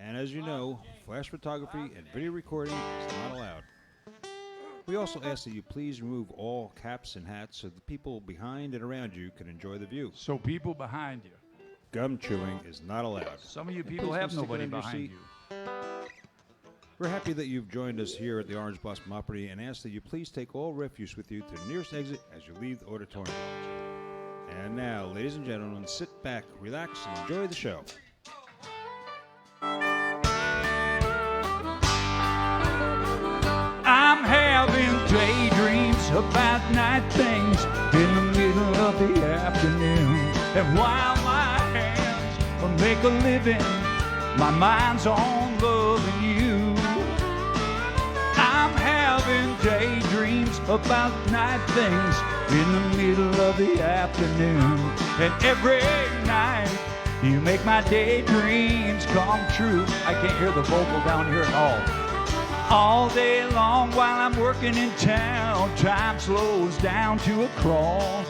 And as you know, flash photography and video recording is not allowed. We also ask that you please remove all caps and hats so the people behind and around you can enjoy the view. So people behind you. Gum chewing is not allowed. Some of you And people please have don't stick it nobody under your behind seat. you. We're happy that you've joined us here at the Orange Blossom Opry and ask that you please take all refuse with you to the nearest exit as you leave the auditorium. And now, ladies and gentlemen, sit back, relax, and enjoy the show. I'm having daydreams about night things in the middle of the afternoon. And while my hands make a living, my mind's on loving you. I'm having daydreams about night things in the middle of the afternoon. And every night you make my daydreams come true. I can't hear the vocal down here at all. All day long while I'm working in town, time slows down to a crawl.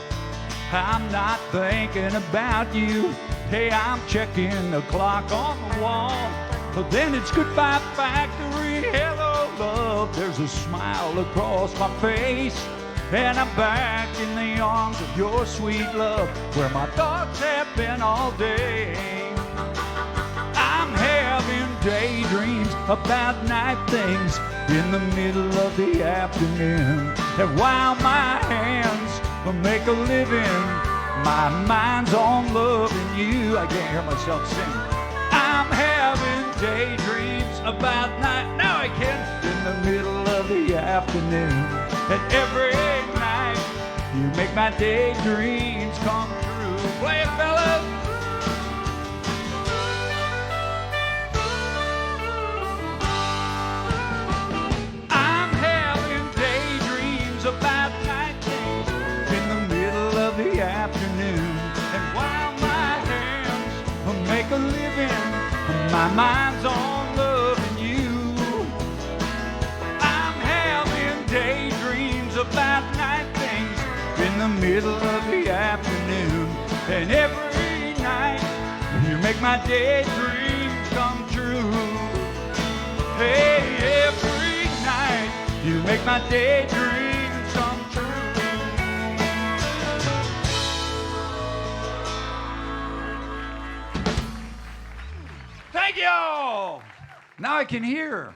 I'm not thinking about you. Hey, I'm checking the clock on the wall. But then it's goodbye factory, hello love. There's a smile across my face, and I'm back in the arms of your sweet love, where my thoughts have been all day. I'm having daydreams about night things in the middle of the afternoon. And while my hands make a living, my mind's on loving you. I can't hear myself sing. I'm having daydreams about night. Now I can. In the middle of the afternoon. And every night you make my daydreams come true. Play it, fellas. I'm having daydreams about night things in the middle of the afternoon. And while my hands make a living, my mind's on loving you. I'm having daydreams about night things in the middle of the afternoon. And every night you make my daydreams come true. Hey, every night you make my daydreams come true. Thank you! Now I can hear.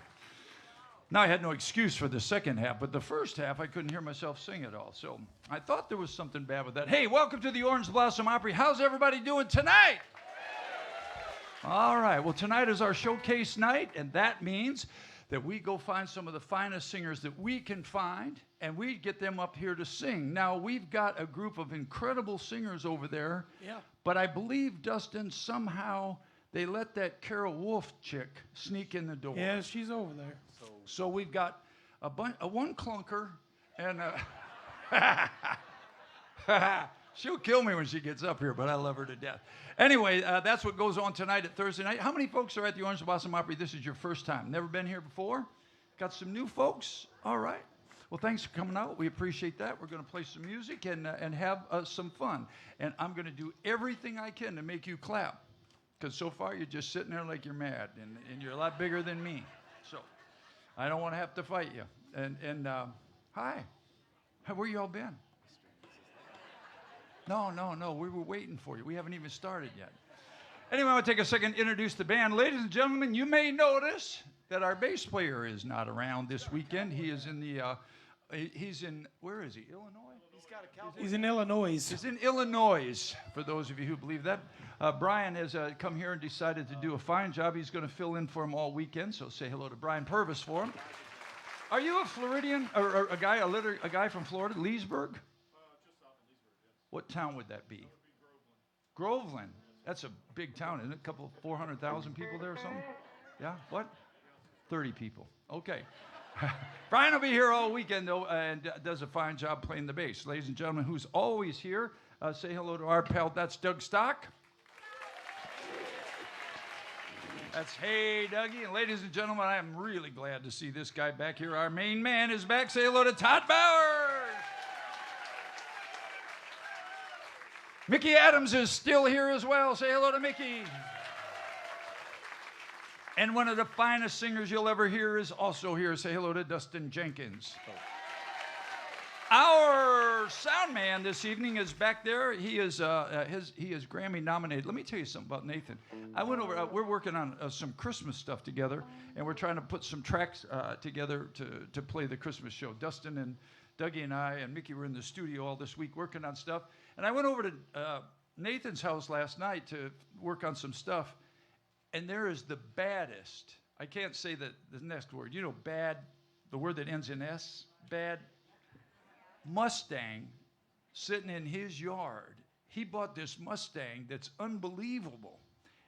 Now I had no excuse for the second half, but the first half I couldn't hear myself sing at all. So I thought there was something bad with that. Hey, welcome to the Orange Blossom Opry. How's everybody doing tonight? All right, well, tonight is our showcase night, and that means that we go find some of the finest singers that we can find, and we get them up here to sing. Now, we've got a group of incredible singers over there, but I believe, Dustin, somehow they let that Carol Wolf chick sneak in the door. Yeah, she's over there. So we've got a one clunker and she'll kill me when she gets up here, but I love her to death. Anyway, that's what goes on tonight at Thursday night. How many folks are at the Orange Blossom Opry? This is your first time. Never been here before? Got some new folks? All right. Well, thanks for coming out. We appreciate that. We're going to play some music and have some fun. And I'm going to do everything I can to make you clap. Because so far you're just sitting there like you're mad, and you're a lot bigger than me. So I don't want to have to fight you. And hi, where you all been? No, we were waiting for you. We haven't even started yet. Anyway, I want to take a second to introduce the band. Ladies and gentlemen, you may notice that our bass player is not around this weekend. He is in the, where is he, Illinois? He's in Illinois. He's in Illinois, for those of you who believe that. Brian has come here and decided to do a fine job. He's going to fill in for him all weekend, so say hello to Brian Purvis for him. Are you a Floridian, or a guy from Florida, Leesburg? Just south of Leesburg, yes. What town would that be? That would be Groveland. Groveland. That's a big town, isn't it? A couple of 400,000 people there or something? Yeah, what? 30 people. Okay. Brian will be here all weekend, though, and does a fine job playing the bass. Ladies and gentlemen, who's always here, say hello to our pal. That's Doug Stock. That's Hey Dougie. And ladies and gentlemen, I am really glad to see this guy back here. Our main man is back. Say hello to Todd Bowers. Mickey Adams is still here as well. Say hello to Mickey. And one of the finest singers you'll ever hear is also here. Say hello to Dustin Jenkins. Our sound man this evening is back there. He is Grammy nominated. Let me tell you something about Nathan. I went over. We're working on some Christmas stuff together, and we're trying to put some tracks together to play the Christmas show. Dustin and Dougie and I and Mickey were in the studio all this week working on stuff. And I went over to Nathan's house last night to work on some stuff, and there is the baddest. I can't say the next word. You know, bad. The word that ends in S. Bad. Mustang sitting in his yard. He bought this Mustang that's unbelievable.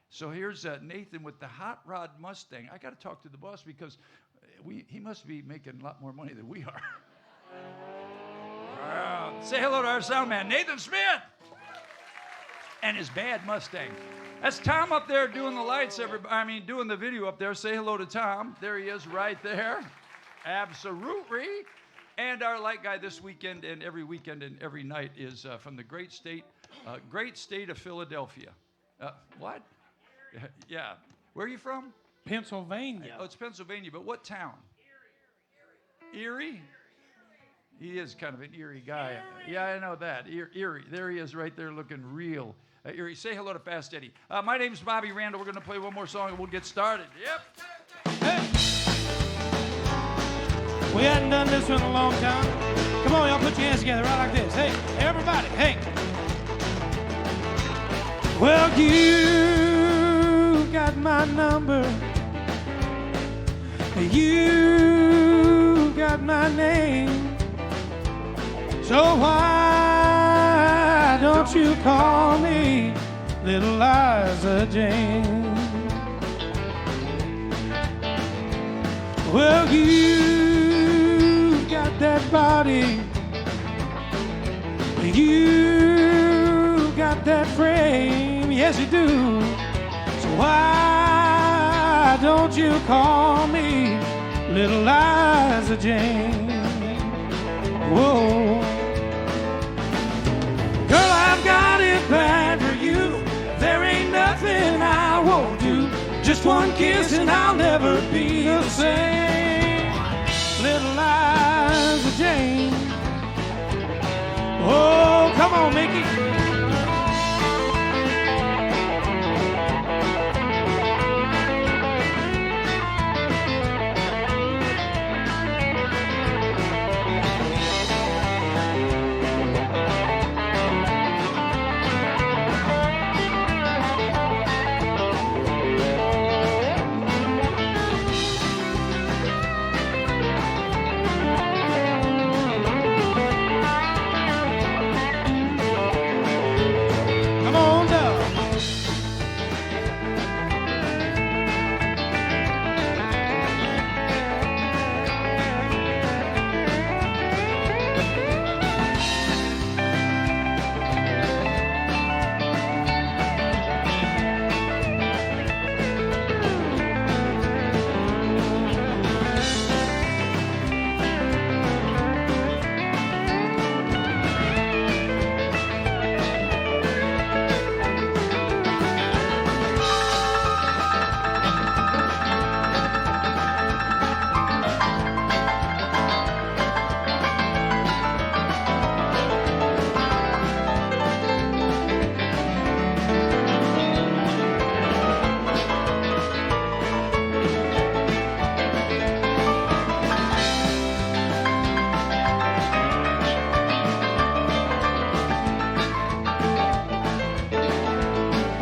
So here's Nathan with the hot rod Mustang. I got to talk to the boss because he must be making a lot more money than we are. Say hello to our sound man, Nathan Smith, and his bad Mustang. That's Tom up there doing the lights. Doing the video up there. Say hello to Tom. There he is, right there. Absolutely. And our light guy this weekend and every weekend and every night is from the great state of Philadelphia. What? Yeah. Where are you from? Pennsylvania. Oh, it's Pennsylvania, but what town? Erie? He is kind of an Erie guy. Yeah, I know that. Erie. There he is right there looking real. Erie. Say hello to Fast Eddie. My name's Bobby Randall. We're going to play one more song and we'll get started. Yep. Hey. We hadn't done this one in a long time. Come on, y'all, put your hands together right like this. Hey, everybody, hey. Well, you got my number. You got my name. So why don't you call me Little Liza Jane? Well, you got that body, you got that frame, yes you do. So why don't you call me Little Liza Jane? Whoa, girl, I've got it bad for you. There ain't nothing I won't do. Just one kiss and I'll never be the same. Little Liza Jane. Oh, come on, Mickey.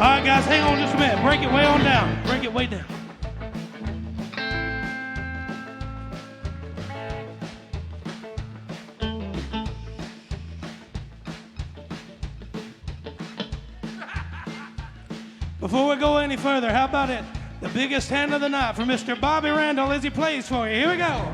All right, guys, hang on just a minute. Break it way on down. Break it way down. Before we go any further, how about it? The biggest hand of the night for Mr. Bobby Randall as he plays for you. Here we go.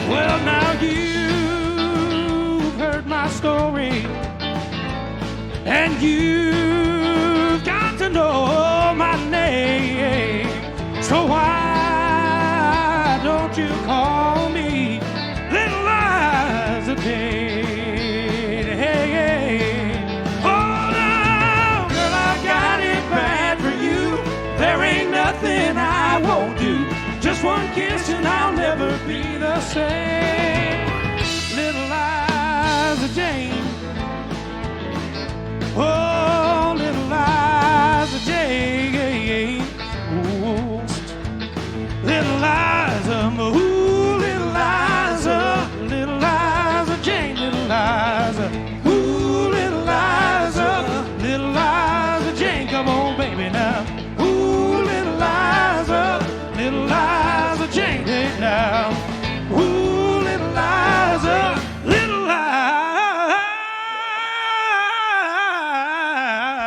Well, now you've heard my story, and you've got to know my name. So why don't you call me Little Liza Jane? Hey, hey. Oh, now, girl, I got it bad for you. There ain't nothing I won't do. Just one kiss and I'll never be the same. Little Liza Jane. Oh, Little Liza Jane. Ooh. Little Liza, ooh, Little Liza. Little Liza Jane, Little Liza. Ooh, Little Liza. Little Liza Jane, come on, baby, now. Ooh, Little Liza. Little Liza Jane, hey, now. Ooh, Little Liza. Little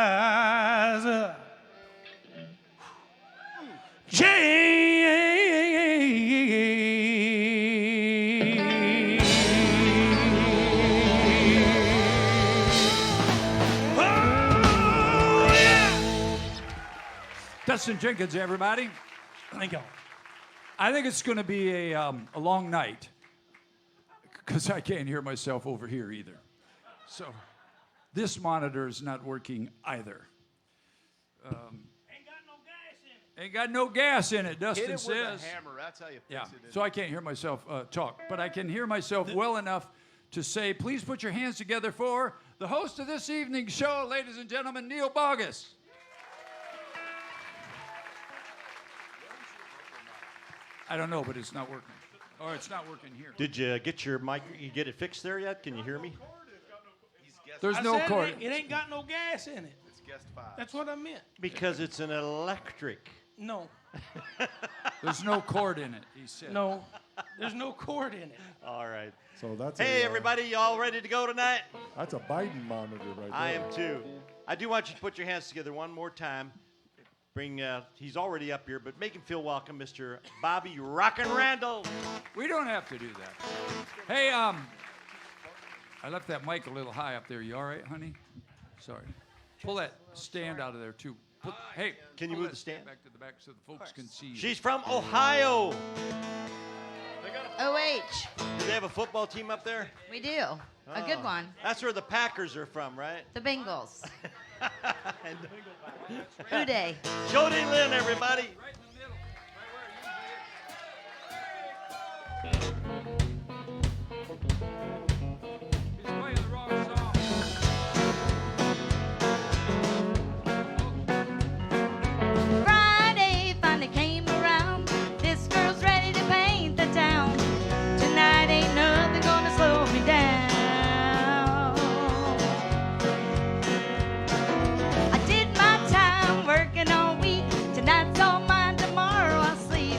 Liza Jane. Oh, yeah. Dustin Jenkins, everybody. Thank you. I think it's going to be a long night because I can't hear myself over here either. So this monitor is not working either. Ain't got no gas in it, Dustin Hit it says. with a hammer. That's how you Yeah, fix it. so I can't hear myself talk, but I can hear myself well enough to say, please put your hands together for the host of this evening's show, ladies and gentlemen, Neil Bogus. I don't know, but it's not working. Or it's not working here. Did you get your mic? You get it fixed there yet? Can you hear me? There's I no said cord. It ain't got no gas in it. It's guest 5. That's what I meant. Because it's an electric. No, There's no cord in it, he said. no, there's no cord in it. All right. So that's Hey, everybody, y'all ready to go tonight? That's a Biden monitor right there. I am too. I do want you to put your hands together one more time. Bring, he's already up here, but make him feel welcome, Mr. Bobby Rockin' Randall. We don't have to do that. Hey, I left that mic a little high up there. You all right, honey? Sorry. Pull that stand out of there, too. Hey, Can you pull move that the stand? back to the back so the folks can see you. She's from Ohio. OH, Do they have a football team up there? we do. A good one. That's where the Packers are from, right? The Bengals. And Uday. Jody Lynn, everybody. Right in the middle, right where it usually is. He's playing the wrong song. Friday finally came around. This girl's ready to paint the town. Tonight ain't nothing gonna slow me down. I did my time working all week. Tonight's all mine, tomorrow I'll sleep.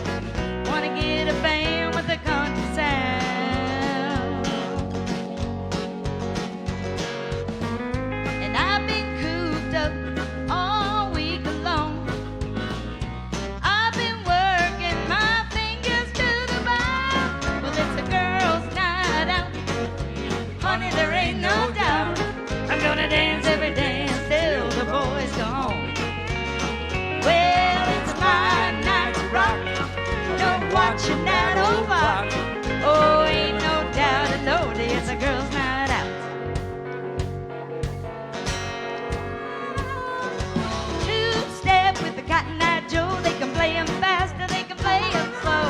Wanna get a band with a country sound. And I've been cooped up all week long. I've been working my fingers to the bone. Well, it's a girl's night out. Honey, there ain't no doubt. I'm gonna dance every dance till the boys go home. Well, it's my night to rock. Don't watch your night old clock. Oh, ain't no doubt about it. It's a girl's night out. Two-step with the Cotton Eye Joe. They can play 'em fast or they can play 'em slow.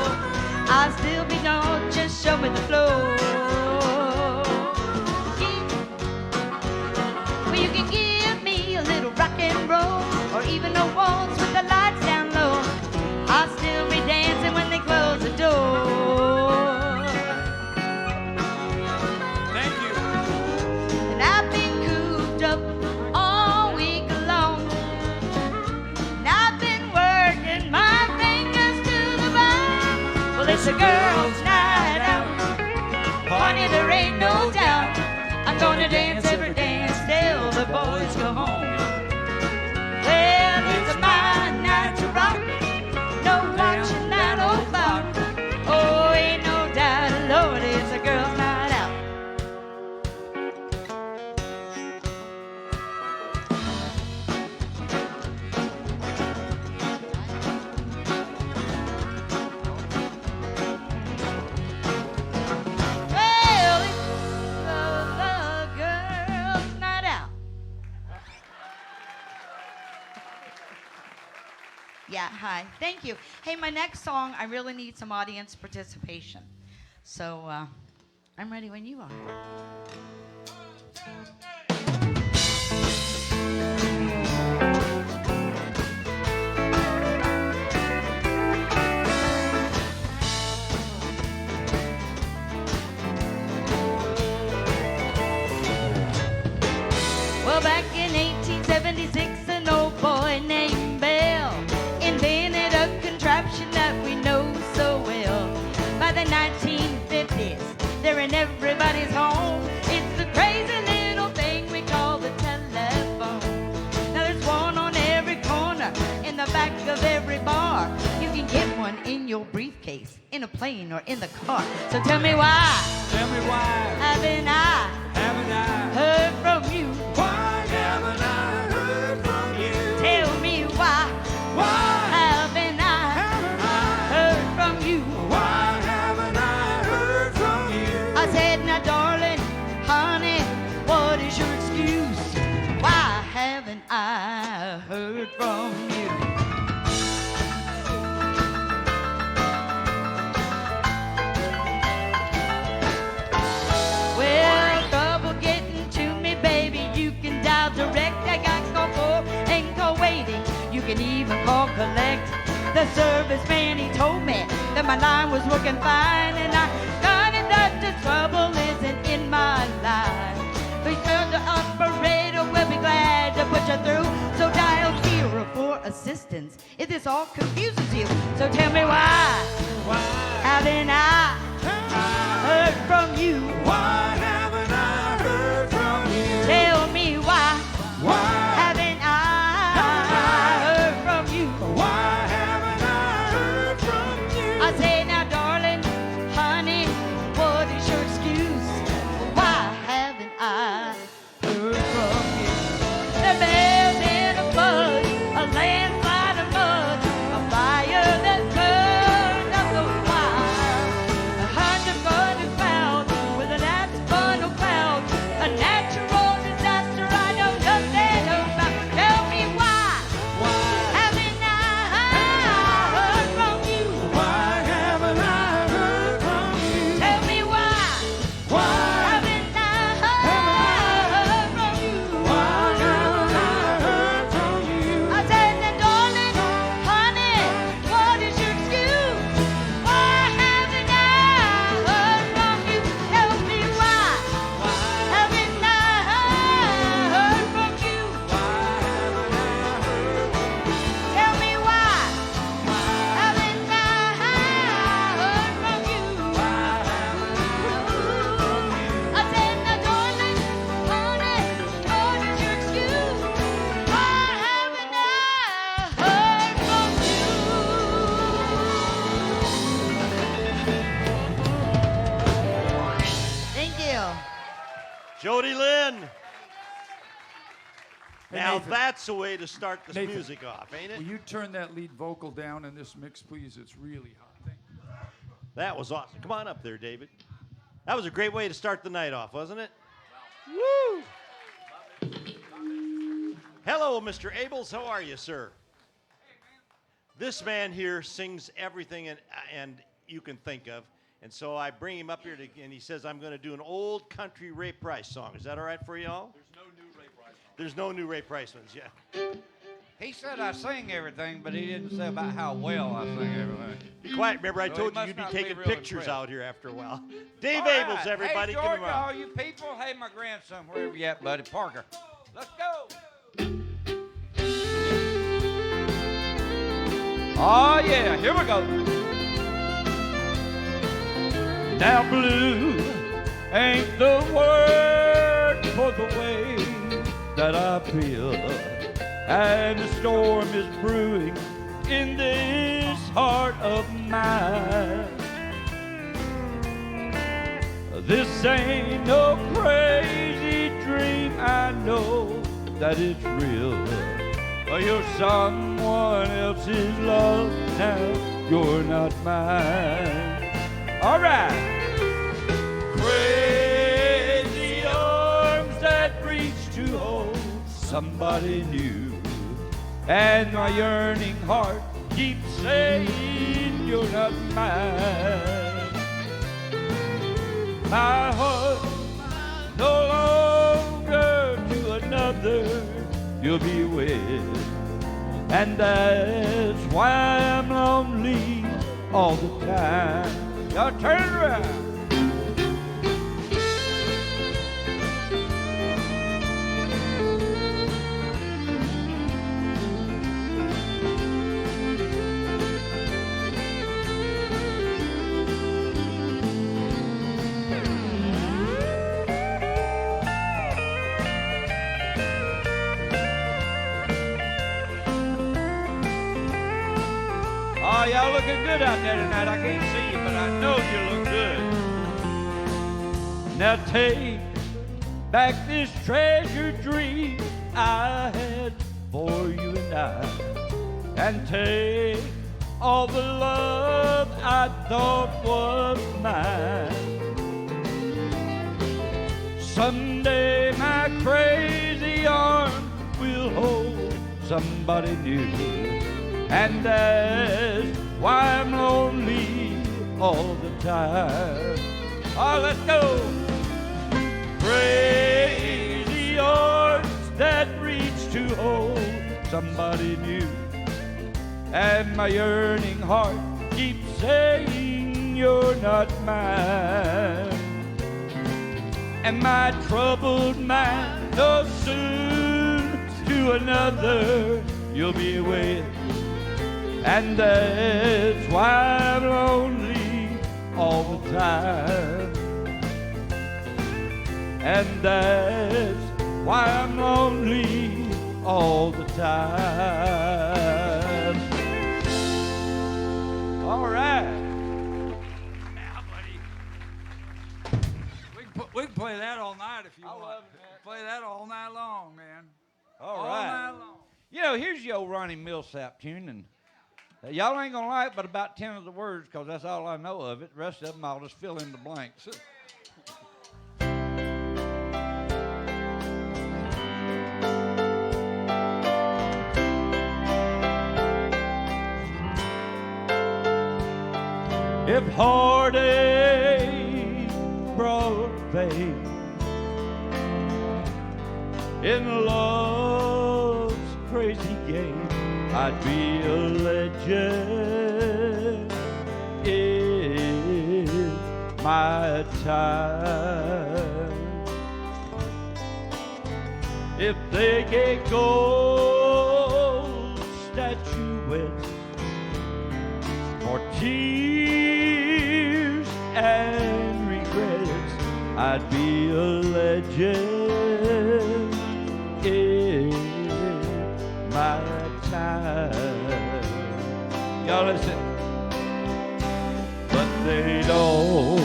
I'll still be gone, just show me the flow. Well, you can give me a little rock and roll, or even a waltz with the lights down low. I'll still be dancing when they close the door. Thank you. And I've been cooped up all week long. And I've been working my fingers to the bone. Well, it's a girl's night out. Honey, there ain't no doubt. I'm gonna dance every dance till the boys go home. Well, it's my night to rock. No watching that old clock. Oh, ain't no doubt, Lord, Yeah, hi. Thank you. Hey, my next song, I really need some audience participation. So I'm ready when you are. Well, back in 1876, an old boy named Bell invented a contraption that we know so well. By the 1950s, they're in everybody's home. It's the crazy little thing we call the telephone. Now there's one on every corner, in the back of every bar. You can get one in your briefcase, in a plane or in the car. So tell me why haven't I heard from you? Why haven't I heard from you? Tell me why haven't I heard from you? Why haven't I heard from you? I said, now darling, honey, what is your excuse? Why haven't I heard from you? Well, trouble getting to me, baby, you can dial direct. I got call for and call waiting. You can even call collect. The serviceman, he told me that my line was working fine, and I got it that the trouble isn't in my line. Because the operator will be glad to put you through. So dial 0 for assistance if this all confuses you. So tell me why haven't I heard from you? Why haven't I heard from you? Tell me why haven't I heard from you? Why haven't I heard from you? I say now, darling, honey, what is your excuse? Why haven't I heard from you? The bells in a buzz, a landslide of mud, a fire that burned up the wire, 100 burning clouds with an axe funnel cloud, a natural disaster I know nothing about. Tell me why haven't I heard from you? Why haven't I heard from you? Tell me why haven't I heard from you? Why haven't I heard from you? I said, now, darling, honey, what is your excuse? Why haven't I heard from you? Tell me why haven't I heard from you? Tell me why haven't I heard from you? I said, now, darling, honey, what is your excuse? Why haven't I heard from you? Thank you. Jody Lynn. Hey, Now Nathan. that's the way to start this Nathan. music off, ain't Will it? you turn that lead vocal down in this mix, please? It's really hot. Thank you. That was awesome. Come on up there, David. That was a great way to start the night off, wasn't it? Woo! Hello, Mr. Abels. How are you, sir? This man here sings everything and you can think of. And so I bring him up here, and he says, I'm going to do an old country Ray Price song. Is that all right for you all? There's no new Ray Price ones, yeah. He said I sing everything, but he didn't say about how well I sing everything. Be quiet. Remember, I So he told you must you'd be not be taking real pictures impressed. out here after a while. Dave All right. Abels, everybody. Hey, Give him a Georgia, round. all you people. Hey, my grandson, wherever you at, buddy. Parker. Let's go. Oh, yeah. Here we go. Now blue ain't the word for the way that I feel, and the storm is brewing in this heart of mine. This ain't no crazy dream, I know that it's real. You're someone else's love now, you're not mine. All right. Crazy arms that reach to hold somebody new, and my yearning heart keeps saying you're not mine. My heart no longer to another you'll be with, and that's why I'm lonely all the time. Y'all turn around. Oh, y'all looking good out there tonight. I can't see you, but I know you look good. Now take back this treasured dream I had for you and take all the love I thought was mine. Someday my crazy arms will hold somebody new, and that's why I'm lonely all the time. Oh, let's go. Crazy arms that reach to hold somebody new, and my yearning heart keeps saying you're not mine. And my troubled mind knows soon to another you'll be with, and that's why I'm lonely all the time. And that's why I'm lonely all the time. All right. Now, buddy. We can play that all night if you want. love it, man. Play that all night long, man. All all right. night long. You know, here's the old Ronnie Millsap tune, and y'all ain't gonna like but about 10 of the words, because that's all I know of it. The rest of them I'll just fill in the blanks. If heartache brought pain in love's crazy game, I'd be a legend in my time. If they get gold statuettes for tears and regrets, I'd be a legend in my time. Y'all listen. But they don't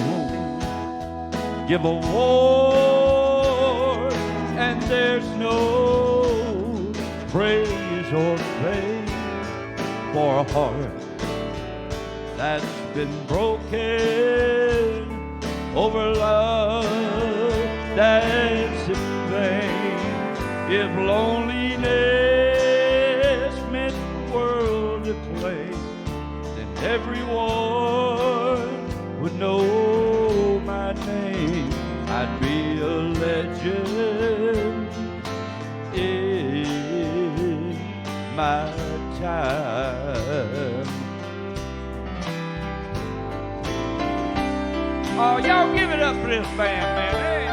give award, and there's no praise or fame for a heart that's been broken over love that's in vain. If loneliness meant the world to play, then everyone would know my name. I'd be a legend in my time. Oh, y'all give it up for this band, man. Hey,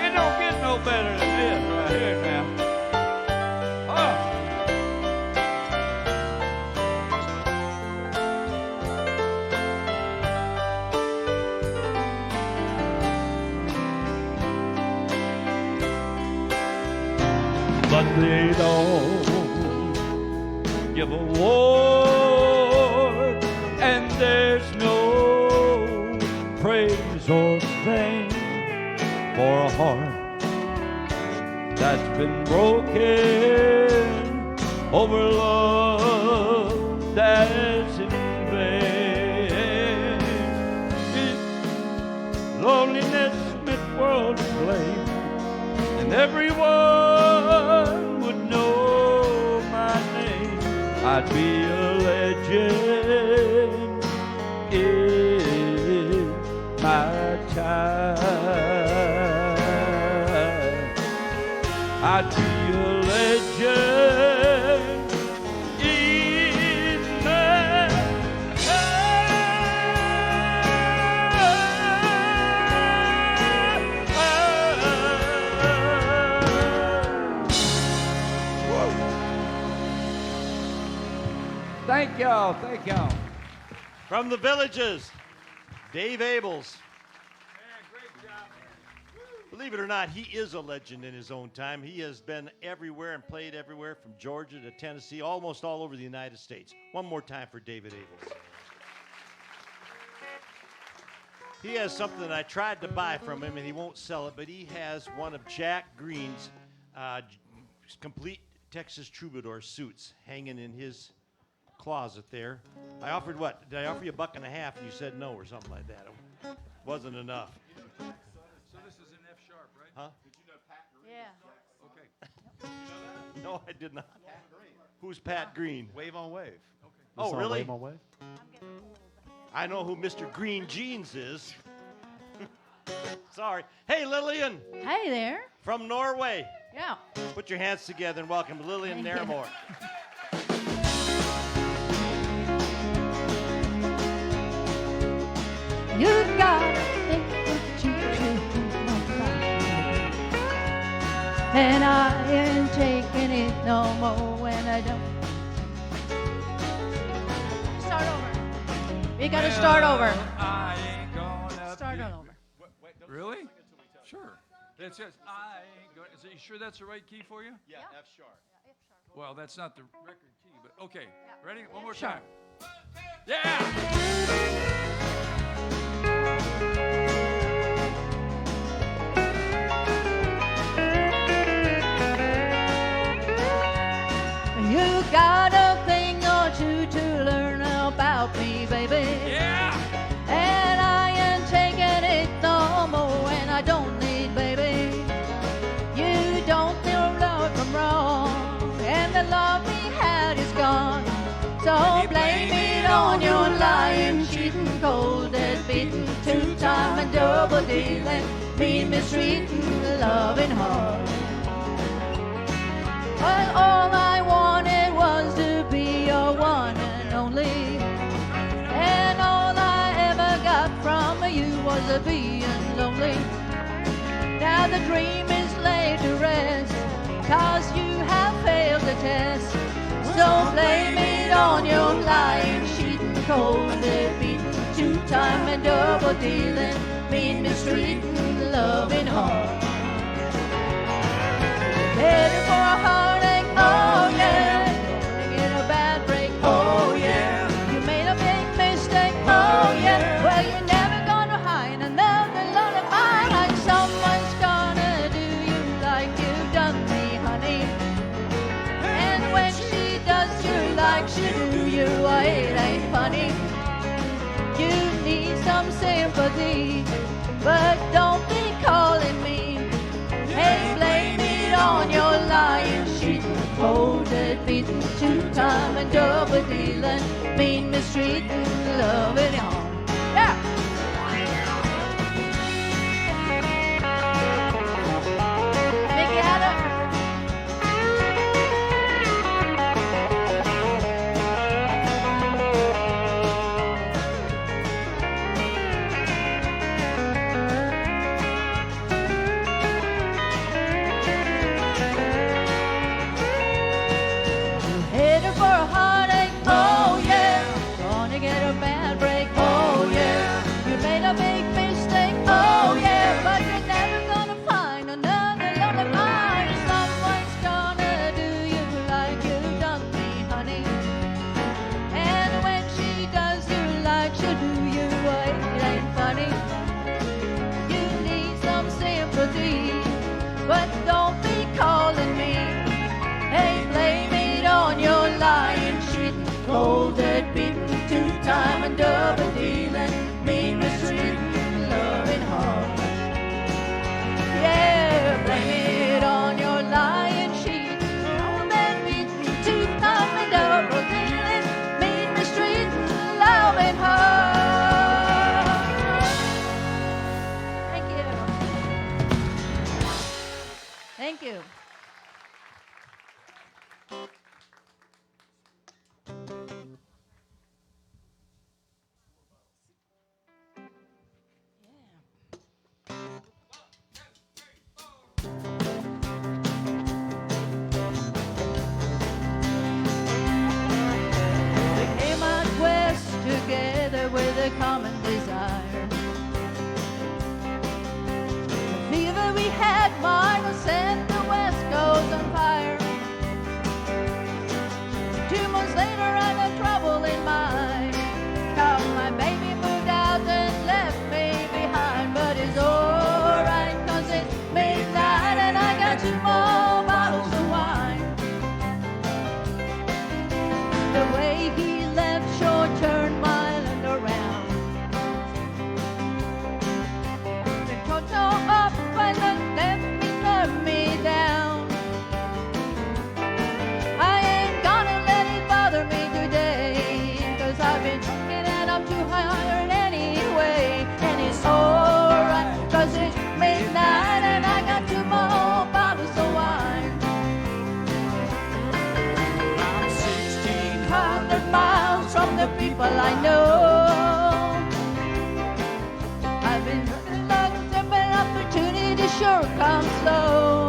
it don't get no better than this right here now. But they don't give award, and there's no praise or fame for a heart that's been broken over love that's in vain. If loneliness meant world to blame, and everyone would know my name, I'd be a legend my time, I'd be a legend in my Thank y'all. Thank y'all. From the Villages, Dave Abels. Believe it or not, he is a legend in his own time. He has been everywhere and played everywhere from Georgia to Tennessee, almost all over the United States. One more time for David Abels. He has something that I tried to buy from him, and he won't sell it, but he has one of Jack Green's complete Texas Troubadour suits hanging in his closet there. I offered what? Did I offer you $1.50 and you said no or something like that? It wasn't enough. So this is an F sharp, right? Huh? Yeah. Okay. No, I did not. Who's Pat Green? Wave on wave. Oh, really? Wave on wave? I know who Mr. Green Jeans is. Sorry. Hey, Lillian Hey there. from Norway. Yeah. Put your hands together and welcome Lillian Thank you. Nairmore. You gotta think what you do about me. And I ain't taking it no more when I don't. Start over. We gotta start over. I ain't gonna Start be- on over. Really? Sure. It says, I ain't going. Are you sure that's the right key for you? Yeah, F sharp. Well, that's not the record key, but okay. Ready? One more Sure. time. Yeah! You got a thing or two to learn about me, baby. Yeah! And I ain't taking it no more, and I don't need, baby. You don't know love from wrong, and the love we had is gone. So blame it on your lying, cheating, cold dead beating, two-time and double dealing, mean mistreating, loving hard. But all I wanted was to be your one and only. And all I ever got from you was a being lonely. Now the dream is laid to rest, 'cause you have failed the test. So blame it on your lying, cheating, cold beating, two-time and double dealing, mean mistreating, loving hard. Headed for a heartache, oh yeah. Gonna get a bad break, oh yeah. You made a big mistake, oh yeah. Well, you're never gonna hide another lullaby. Like someone's gonna do you like you've done me, honey. And when she does you like she do you, oh, it ain't funny. You need some sympathy, but don't be calling me. Hey, blame it on your lying, cheating, cold-dead beating, two-time and double dealing, mean mistreating, loving hard. Yeah. Mickey Hatter. Headed for a heartache, oh yeah. Gonna get a bad break, oh yeah. You made a big mistake, oh yeah. But you're never gonna find another lullaby. Someone's gonna do you like you've done me, honey. And when she does you like she do you, oh, it ain't funny. You need some sympathy, but don't be calling me. Hey, blame it on your lying, cheating, cold dead beating, two-time and double dealing, mean mistreating, we had mine was set the West Coast on fire. 2 months later, I had trouble in mine. 'Cause my baby moved out and left me behind. But it's alright, 'cause it's midnight and I got 2 more bottles of wine. The way he left sure turned my land around. Then Toto up and then let me turn me down. I ain't gonna let it bother me today, 'cause I've been drinking and I'm too tired anyway. And it's alright, 'cause it's midnight and I got 2 more bottles of wine. I'm 1,600 miles from the people I know. I've been looking up an opportunity sure comes slow.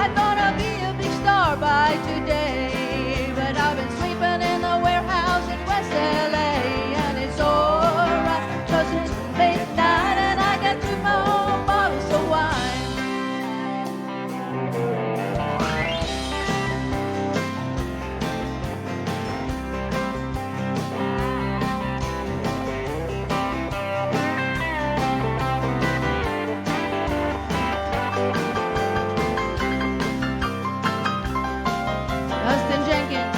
I thought I'd be a big star by today, but I've been sleeping in the warehouse in West LA. And it's alright, 'cause it's midnight and I got 2 more bottles of wine. Dustin Jenkins.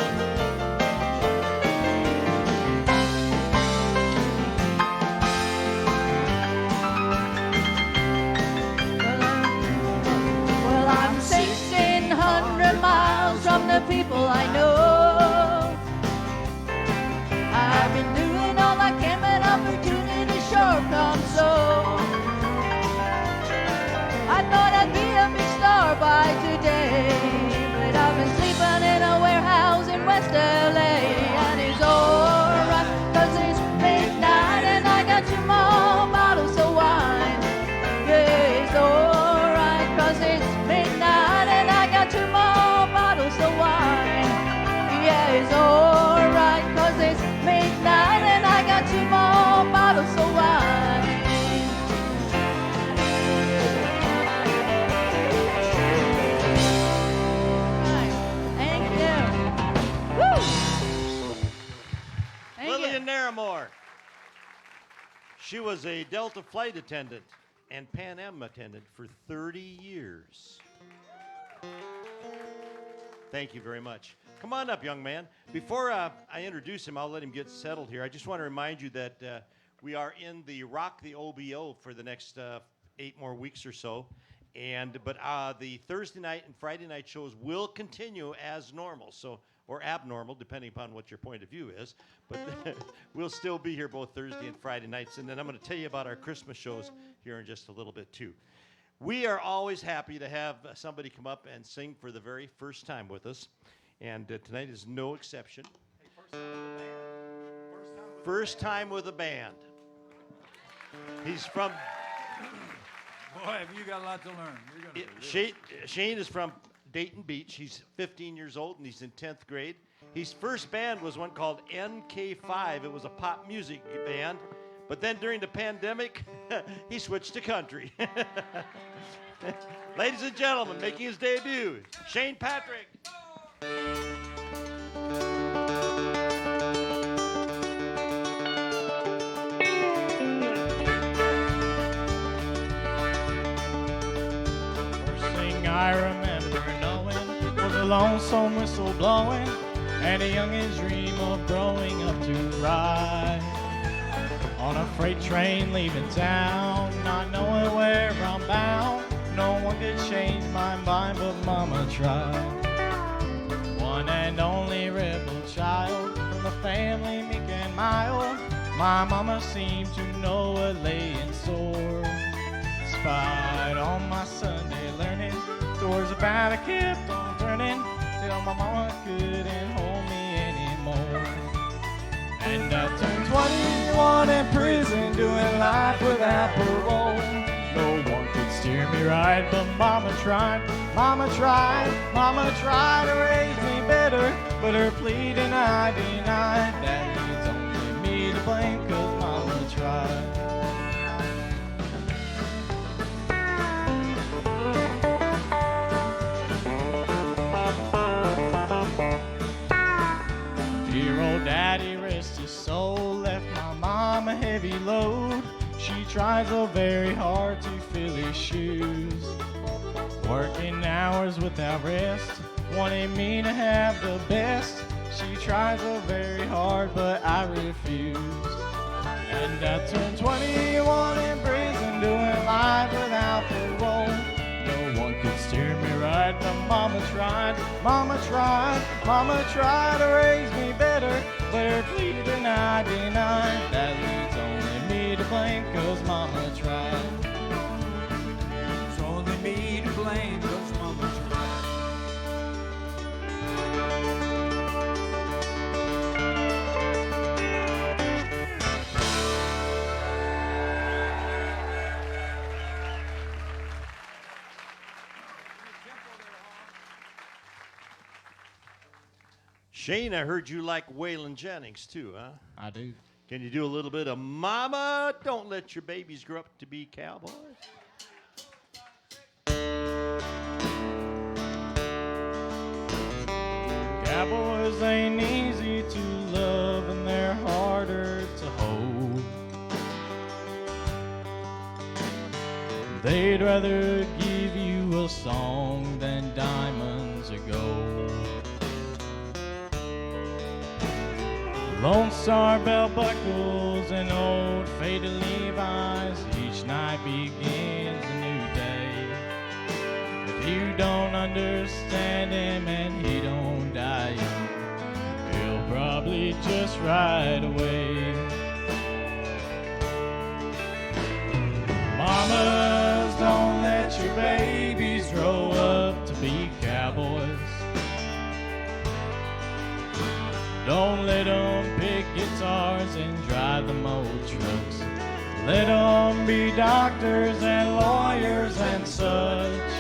Well, I'm 1,600 miles from the people I know. I've been doing all I can, but opportunity sure comes so. I thought I'd be a big star by today, but I've been sleeping in a warehouse in West LA. And it's alright, 'cause it's midnight and I got 2 more bottles of wine. Yeah, it's alright, 'cause it's midnight and I got 2 more bottles of wine. Yeah, it's alright, 'cause it's midnight and I got 2 more bottles of wine. Right. Thank you. Woo! Thank Lillian you. Naramore. She was a Delta flight attendant and Pan Am attendant for 30 years. Thank you very much. Come on up, young man. Before I introduce him, I'll let him get settled here. I just want to remind you that we are in the Rock the OBO for the next 8 more weeks or so. But the Thursday night and Friday night shows will continue as normal, or abnormal, depending upon what your point of view is. But we'll still be here both Thursday and Friday nights. And then I'm going to tell you about our Christmas shows here in just a little bit, too. We are always happy to have somebody come up and sing for the very first time with us. And tonight is no exception. First time with a band. He's from... Boy, have you got a lot to learn. You're gonna be Shane is from Dayton Beach. He's 15 years old and he's in 10th grade. His first band was one called NK5. It was a pop music band. But then during the pandemic, he switched to country. Ladies and gentlemen, making his debut, Shane Patrick. First thing I remember knowing was a lonesome whistle blowing and a youngin's dream of growing up to ride on a freight train leaving town, not knowing where I'm bound. No one could change my mind, but Mama tried. One and only rebel child from a family meek and mild. My mama seemed to know what lay in store. Despite all my Sunday learning, doors about I kept on turning till my mama couldn't hold me anymore. And I turned 21 in prison, doing life without parole. No one could steer me right, but Mama tried, Mama tried, Mama tried to raise me better. But her pleading I denied, that it's only me to blame, 'cause Mama tried. road. She tries so very hard to fill his shoes. Working hours without rest, wanting me to have the best. She tries so very hard, but I refuse. And I turned 21 in prison, doing life without parole. No one could steer me right, but mama tried, mama tried, mama tried to raise me better, but her plea denied. That leaves only me to blame, 'cause mama tried. It's only me to blame, 'cause mama tried. Shane, I heard you like Waylon Jennings too, huh? I do. Can you do a little bit of Mama, don't let your babies grow up to be cowboys? Cowboys ain't easy to love and they're harder to hold. They'd rather give you a song than diamonds or gold. Lone Star belt buckles and old faded Levi's. Each night begins a new day. If you don't understand him and he don't die young, he'll probably just ride away. Mamas, don't let your babies grow up to be cowboys. Don't let them pick guitars and drive them old trucks. Let them be doctors and lawyers and such.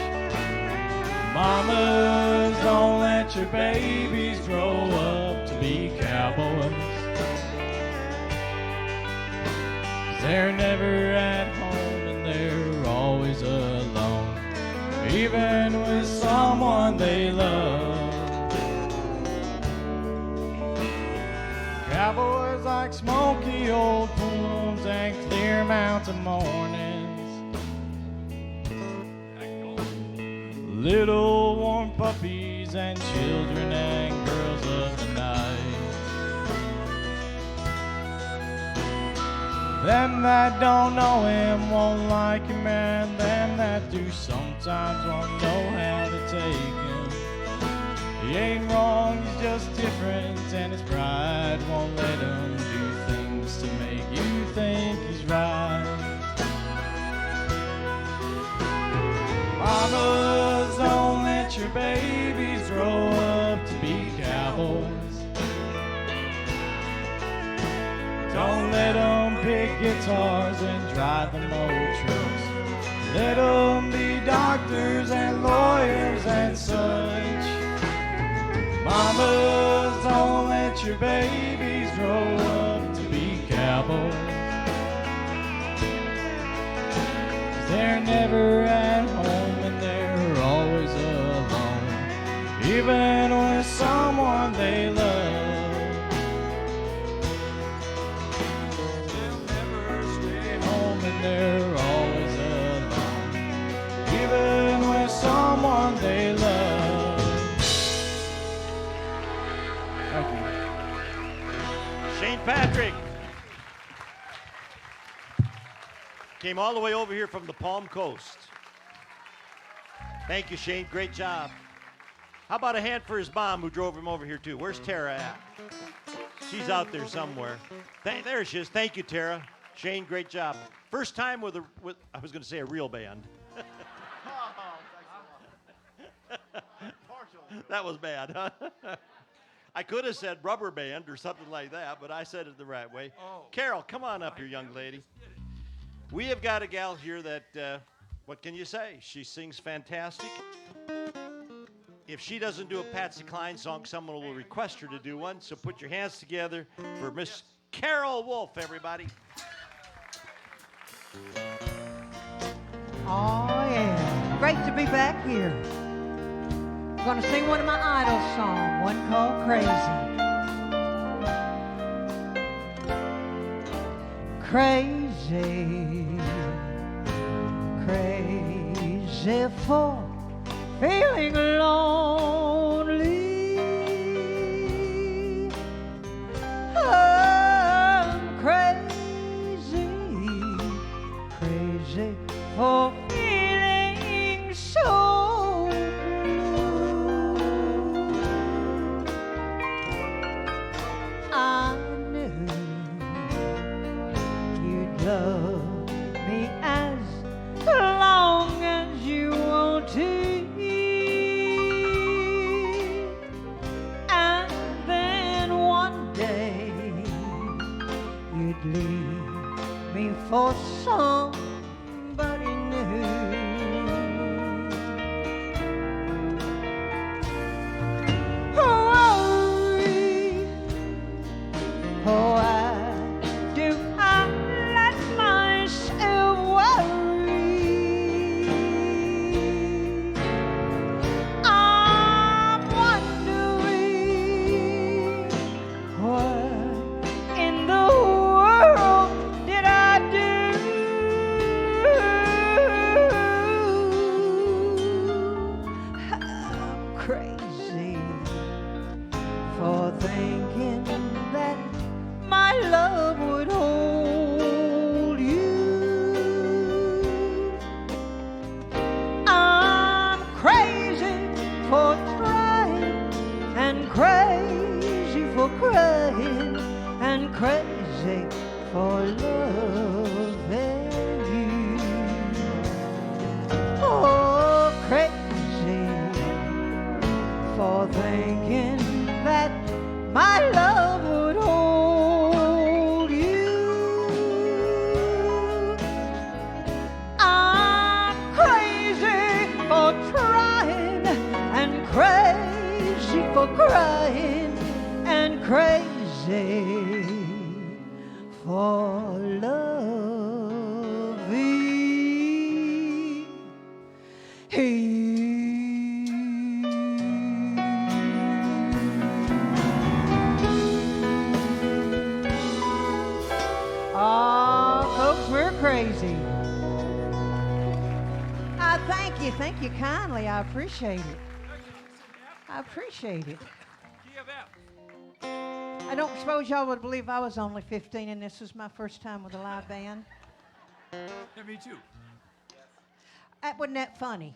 Mamas, don't let your babies grow up to be cowboys. 'Cause they're never at home and they're always alone, even with someone they love. Cowboys like smoky old pools and clear mountain mornings. Little warm puppies and children and girls of the night. Them that don't know him won't like him, and them that do sometimes won't know how to take him. He ain't wrong, he's just different, and his pride won't let him do things to make you think he's right. Mamas, don't let your babies grow up to be cowboys. Don't let them pick guitars and drive them old trucks. Let them be doctors and lawyers and such. Mamas, don't let your babies grow up to be cowboys. 'Cause they're never at home and they're always alone, even with someone they love. They'll never stay home and they're always alone, even with someone they love. Shane Patrick came all the way over here from the Palm Coast. Thank you, Shane. Great job. How about a hand for his mom who drove him over here, too? Where's Tara at? She's out there somewhere. There she is. Thank you, Tara. Shane, great job. First time with I was going to say a real band. That was bad, huh? I could have said rubber band or something like that, but I said it the right way. Oh. Carol, come on up here, young lady. We have got a gal here that, what can you say? She sings fantastic. If she doesn't do a Patsy Cline song, someone will request her to do one. So put your hands together for Miss Carol Wolf, everybody. Oh, yeah. Great to be back here. I'm going to sing one of my Idols songs, one called Crazy. crazy, crazy for feeling lonely. I'm crazy, crazy for feeling so blue. I knew you'd love me as long as you want to. And then one day you'd leave me for somebody new. Worry, oh, why do I let myself worry? I'm wondering what in the world did I do? I'm crazy for thinking that my love would hold you. I'm crazy for trying and crazy for crying and crazy for loving you. Oh, crazy for thinking that my love would hold you. I'm crazy for trying and crazy for crying and crazy for loving folks, we're crazy. Thank you kindly. I appreciate it. I appreciate it. I don't suppose y'all would believe I was only 15 and this was my first time with a live band. Yeah, me too. Wasn't that funny?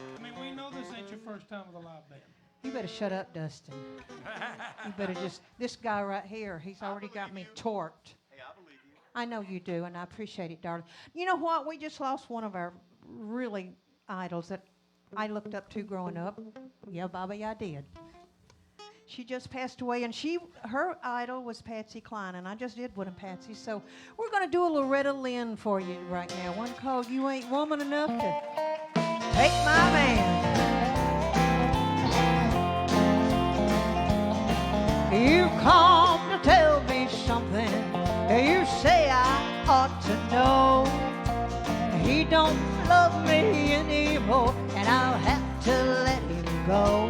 I mean, we know this ain't your first time with a live band. You better shut up, Dustin. You better just, this guy right here, he's already got me torqued. Hey, I believe you. I know you do, and I appreciate it, darling. You know what? We just lost one of our really idols that I looked up to growing up. Yeah, Bobby, I did. She just passed away, and her idol was Patsy Cline, and I just did one of Patsy. So we're going to do a Loretta Lynn for you right now, one called You Ain't Woman Enough to Take My Man. You come to tell me something you say I ought to know. He don't love me anymore, and I'll have to let him go.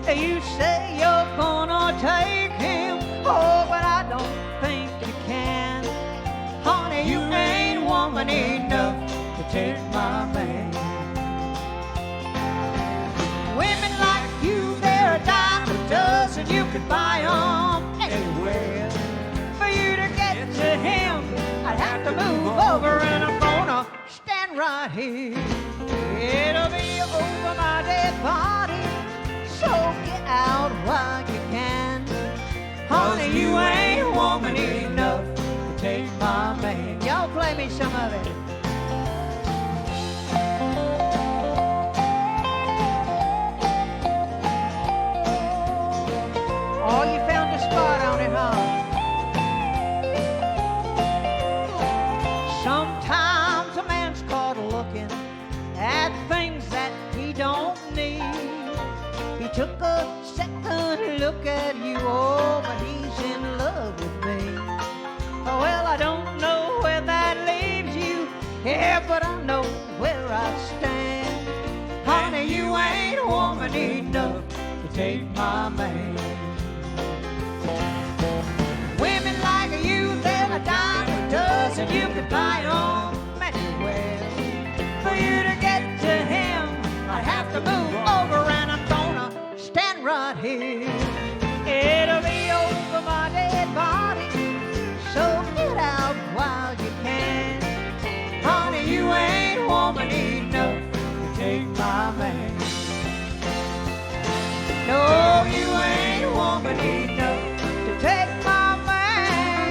You say you're gonna take him, oh, but I don't think you can. Honey, you ain't woman enough to take my man. Women like you, they're a dime a dozen. You could buy them anywhere. For you to get to him, I'd have to move over, and I'm gonna stand right here. It'll be over my dead body, so get out while you can. Honey, you ain't woman enough to take my man. Y'all play me some of it. Oh, you found a spot on it, huh? Sometimes a man's caught looking at things that he don't need. He took a second look at you, oh, but he's in love with me. Well, I don't know where that leaves you, yeah, but I know where I stand. Honey, you ain't woman enough to take my man. Women like you, they're a and you could buy 'em anywhere. For you to get to him, I'd have to move over, and I'm gonna stand right here. It'll be over my dead body, so get out while you can. Honey, you ain't woman enough to take my man. No, you ain't woman enough to take my man.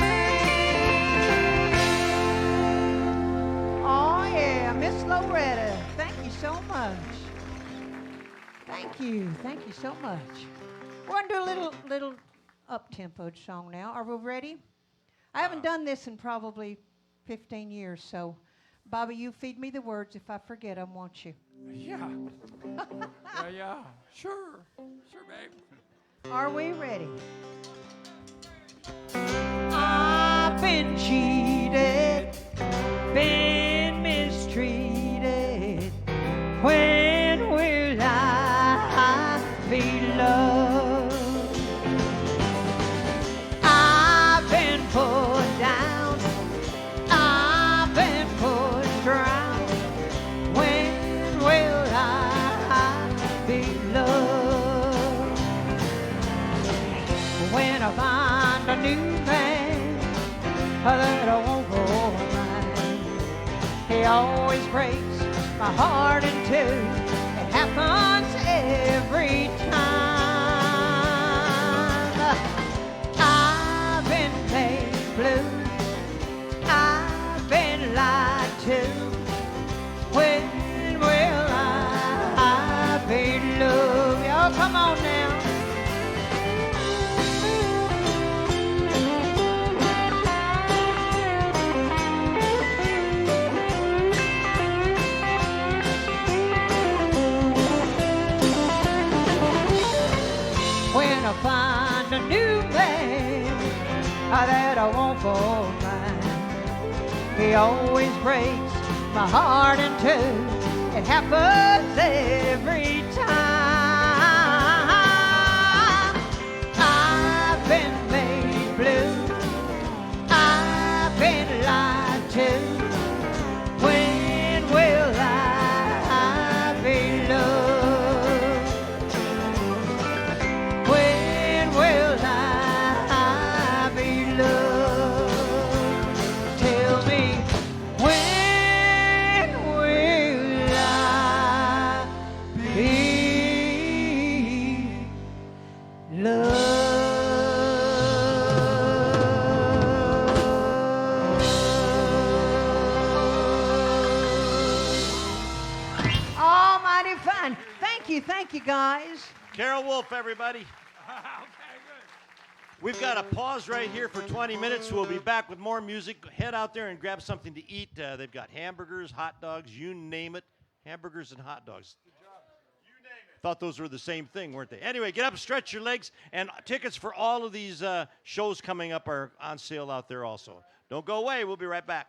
Oh yeah, Miss Loretta, thank you so much. Thank you so much. We're gonna do a little up-tempoed song now. Are we ready? I haven't done this in probably 15 years, so Bobby, you feed me the words. If I forget them, won't you? Yeah. Yeah. Sure, babe. Are we ready? I've been cheated, been mistreated. When will I be loved? I've been put down, I've been put down. When will I be loved? When I find a new man that I won't go mine. He always breaks my heart in two. It happens every time. I've been made blue, I've been lied to. When will I be loved? Y'all come on now. When I find a new man that I won't for mine, he always breaks my heart in two. It happens every time. I've been made blue, I've been lied to. When will I be loved? When will I be loved? Tell me, when will I be loved? Almighty fun. Thank you guys. Carol Wolf, everybody. We've got a pause right here for 20 minutes. We'll be back with more music. Head out there and grab something to eat. They've got hamburgers, hot dogs, you name it. Hamburgers and hot dogs. Good job. You name it. Thought those were the same thing, weren't they? Anyway, get up, stretch your legs, and tickets for all of these shows coming up are on sale out there also. Don't go away. We'll be right back.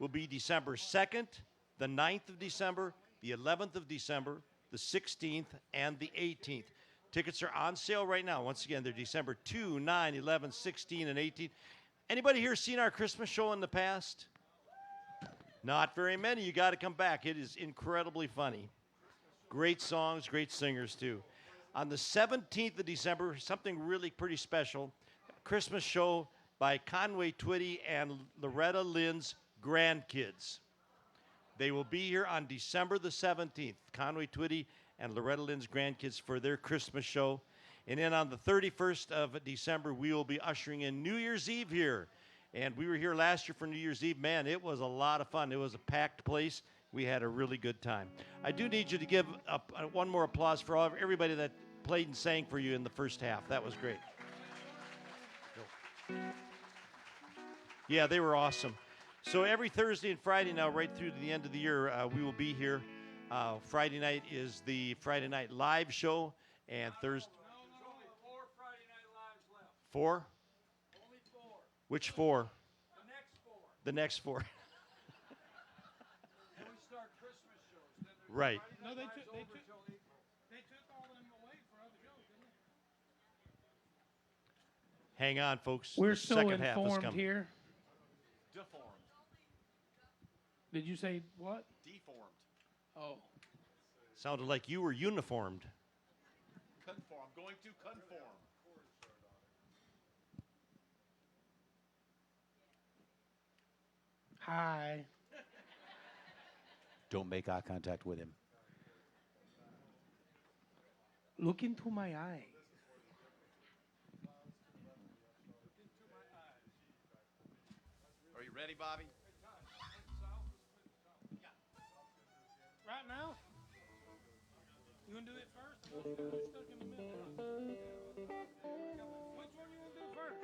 will be December 2nd, the 9th of December, the 11th of December, the 16th, and the 18th. Tickets are on sale right now. Once again, they're December 2, 9, 11, 16, and 18. Anybody here seen our Christmas show in the past? Not very many. You got to come back. It is incredibly funny. Great songs, great singers, too. On the 17th of December, something really pretty special, Christmas show by Conway Twitty and Loretta Lynn's grandkids. They will be here on December the 17th, Conway Twitty and Loretta Lynn's grandkids for their Christmas show. And then on the 31st of December, we will be ushering in New Year's Eve here. And we were here last year for New Year's Eve. Man, it was a lot of fun. It was a packed place. We had a really good time. I do need you to give one more applause for everybody that played and sang for you in the first half. That was great. Yeah, they were awesome. So every Thursday and Friday now, right through to the end of the year, we will be here. Friday night is the Friday Night Live show, and Thursday. No, only 4 Friday Night Lives left. 4? Only 4. Which 4? The next 4. The next 4. Then we start Christmas shows. Then there's Right. Friday No, Night they Lives took- over they took- till April. They took all them away for other shows, didn't they? Hang on, folks. We're The so second half is informed coming. here. Deformed. Did you say what? Deformed. Oh. Sounded like you were uniformed. Conform. Going to conform. Hi. Don't make eye contact with him. Look into my eye. Are you ready, Bobby? Right now? You gonna do it first? You're stuck in the middle. Which one you gonna do first?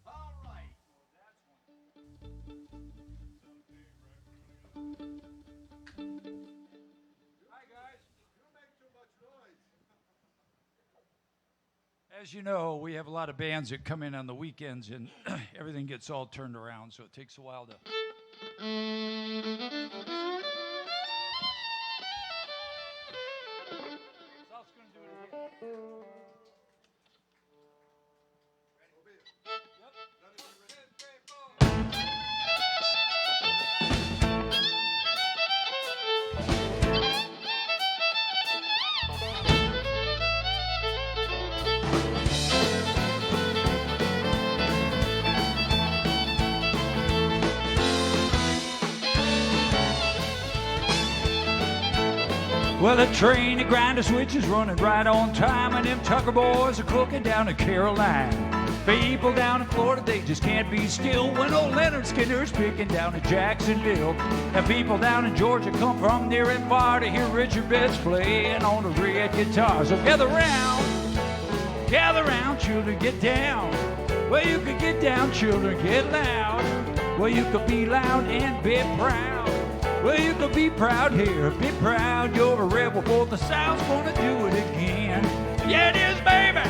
All right. As you know, we have a lot of bands that come in on the weekends, and everything gets all turned around, so it takes a while to. Sal's gonna do it again. Well, the train that grind the switches running right on time, and them Tucker boys are cooking down in Carolina. People down in Florida, they just can't be still when old Leonard Skinner's picking down in Jacksonville. And people down in Georgia come from near and far to hear Richard Betts playing on the red guitar. So gather round, children, get down. Well, you could get down, children, get loud. Well, you could be loud and be proud. Well, you could be proud here, be proud. You're a rebel, for the South's gonna do it again. Yeah, it is, baby.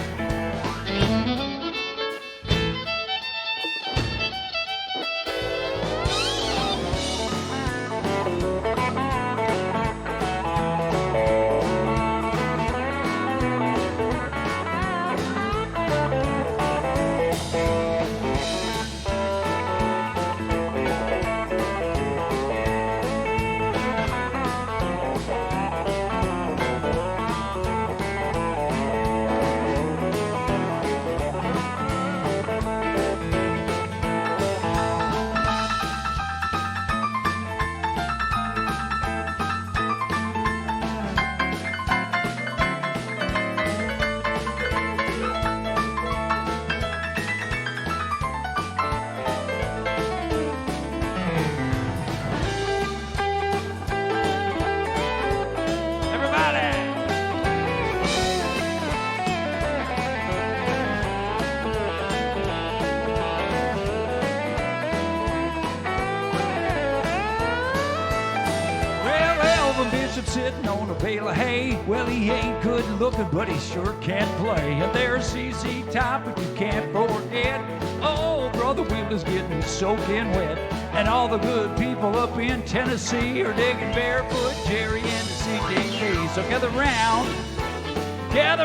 Well, he ain't good looking, but he sure can play. And there's ZZ Top, but you can't forget. Oh, Brother Wheeler's getting soaking wet. And all the good people up in Tennessee are digging Barefoot Jerry and the CJK. So gather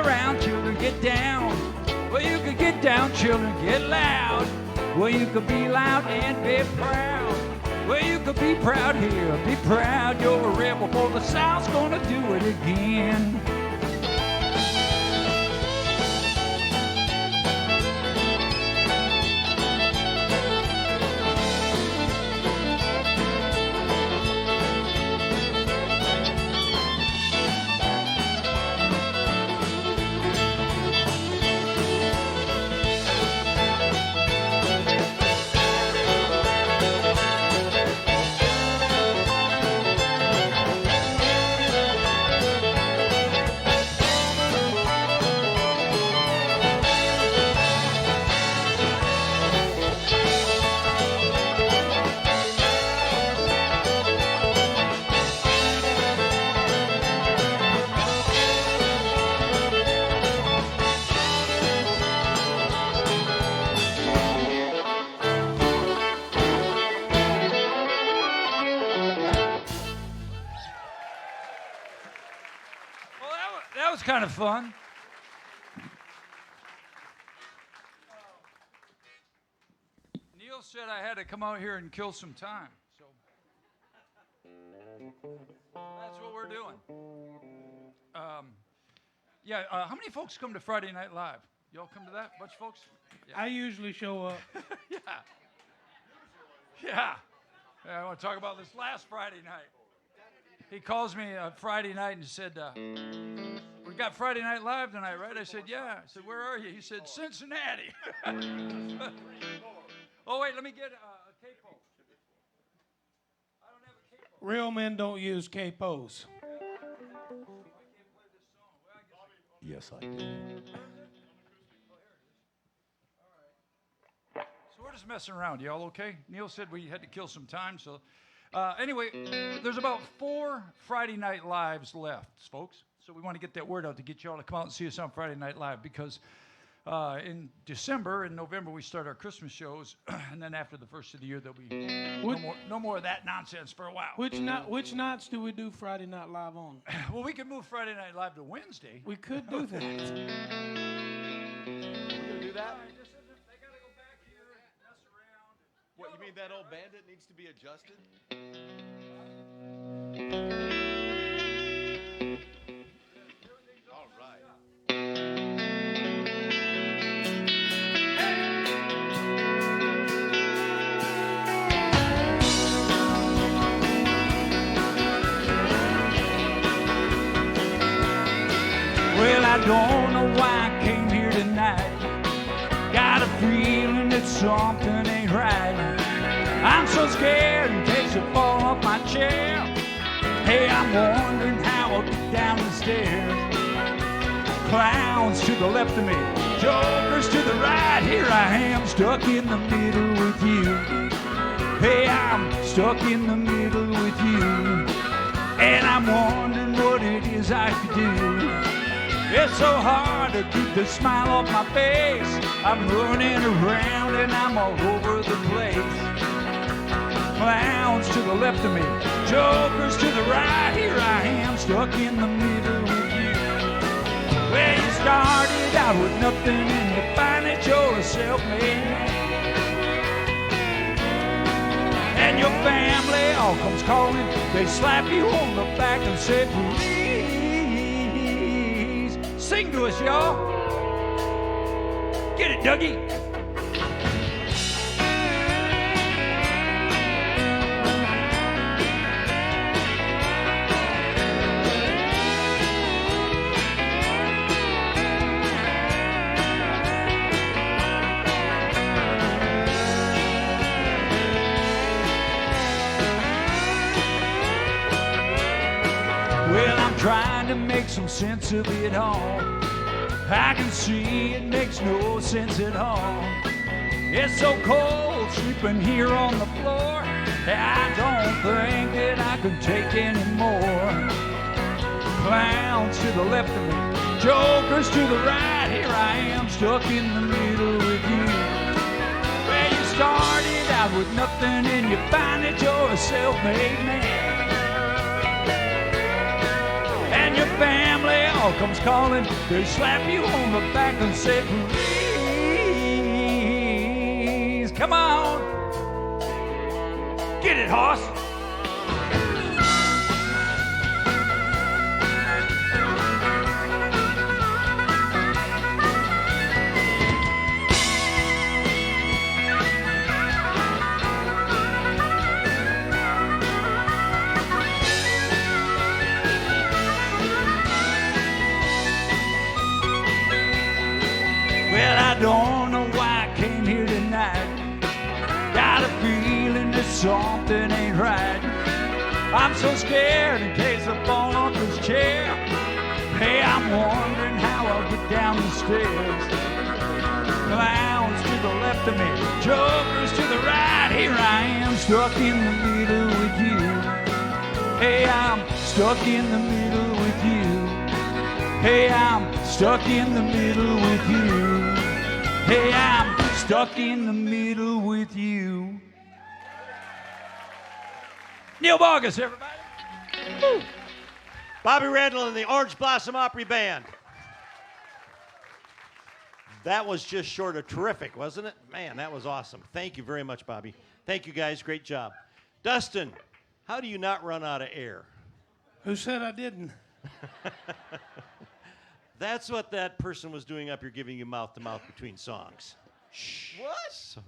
round, children, get down. Well, you could get down, children, get loud. Well, you could be loud and be proud. Well, you could be proud here, be proud you're a rebel, for the South's gonna do it again. Kind of fun. Neil said I had to come out here and kill some time, so that's what we're doing. How many folks come to Friday Night Live? Y'all come to that? Bunch of folks? Yeah. I usually show up. Yeah. I want to talk about this last Friday night. He calls me Friday night and said, we got Friday Night Live tonight, right? I said, yeah. I said, where are you? He said, Cincinnati. Oh, wait, let me get a capo. I don't have a capo. Real men don't use capos. Yes, I do. So we're just messing around. Y'all okay? Neil said we had to kill some time, so... anyway, there's about 4 Friday Night Lives left, folks. So we want to get that word out to get you all to come out and see us on Friday Night Live, because in December and November we start our Christmas shows, and then after the first of the year there'll be no more of that nonsense for a while. Which nights do we do Friday Night Live on? Well, we can move Friday Night Live to Wednesday. We could do that. We're gonna do that? They gotta go back here and mess around. What, you mean that old bandit needs to be adjusted? All right. Well, I don't know why I came here tonight. Got a feeling that something ain't right. I'm so scared in case I fall off my chair. Hey, I'm wondering how I'll get down the stairs. Clowns to the left of me, jokers to the right. Here I am, stuck in the middle with you. Hey, I'm stuck in the middle with you. And I'm wondering what it is I could do. It's so hard to keep the smile off my face. I'm running around and I'm all over the place. Clowns to the left of me, jokers to the right. Here I am, stuck in the middle with you. Well, you started out with nothing and you find that you're a self-made man. And your family all comes calling. They slap you on the back and say, please, sing to us, y'all. Get it, Dougie. Trying to make some sense of it all. I can see it makes no sense at all. It's so cold sleeping here on the floor. I don't think that I can take any more. Clowns to the left of me, jokers to the right. Here I am, stuck in the middle with you. Well, you started out with nothing and you find that you're a self-made man. And your family all comes calling. They slap you on the back and say, please, come on, get it, hoss. Well, I don't know why I came here tonight. Got a feeling that something ain't right. I'm so scared in case I fall off this chair. Hey, I'm wondering how I'll get down the stairs. Clowns to the left of me, jokers to the right. Here I am, stuck in the middle with you. Hey, I'm stuck in the middle with you. Hey, I'm stuck in the middle with you. Hey, I'm stuck in the middle with you. Neil Vargas, everybody. Woo. Bobby Randall and the Orange Blossom Opry Band. That was just short of terrific, wasn't it? Man, that was awesome. Thank you very much, Bobby. Thank you, guys. Great job. Dustin, how do you not run out of air? Who said I didn't? That's what that person was doing up here, giving you mouth-to-mouth between songs. Shh. What?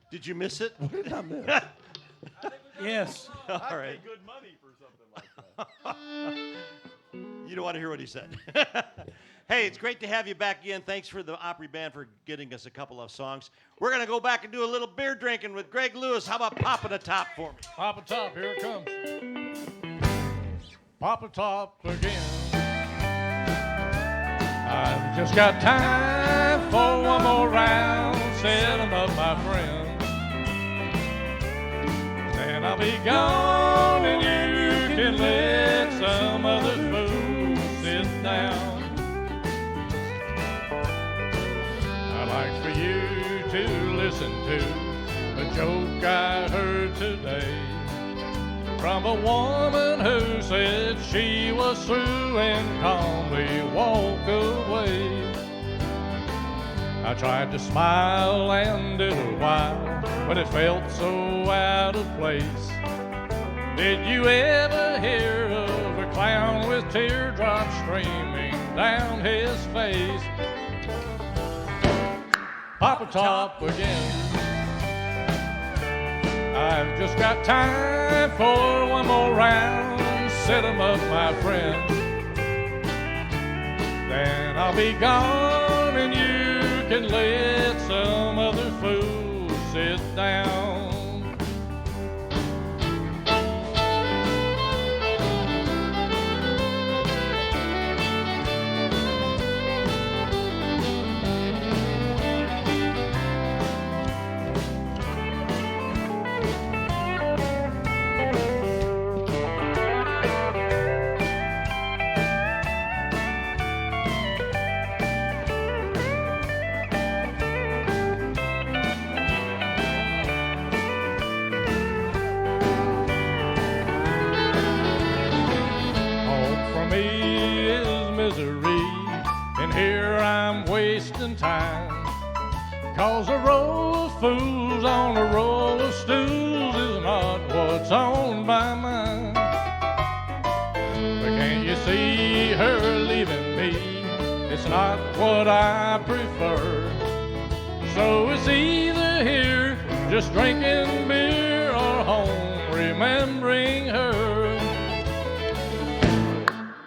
Did you miss it? What did I miss? Yes. All I right. pay good money for something like that. You don't want to hear what he said. Hey, it's great to have you back again. Thanks for the Opry Band for getting us a couple of songs. We're going to go back and do a little beer drinking with Greg Lewis. How about popping a top for me? Pop a top, here it comes. Pop a top again. I've just got time for one more round. Set 'em up, my friend. Then I'll be gone and you can let some other fool sit down. I'd like for you to listen to a joke I heard today from a woman who said she was through and calmly walked away. I tried to smile and did a while, but it felt so out of place. Did you ever hear of a clown with teardrops streaming down his face? Pop a top again. I've just got time for one more round. Set 'em up, my friend. Then I'll be gone and you can let some other fool sit down. Time. 'Cause a row of fools on a row of stools is not what's on my mind. But can't you see her leaving me? It's not what I prefer. So it's either here just drinking beer or home remembering her.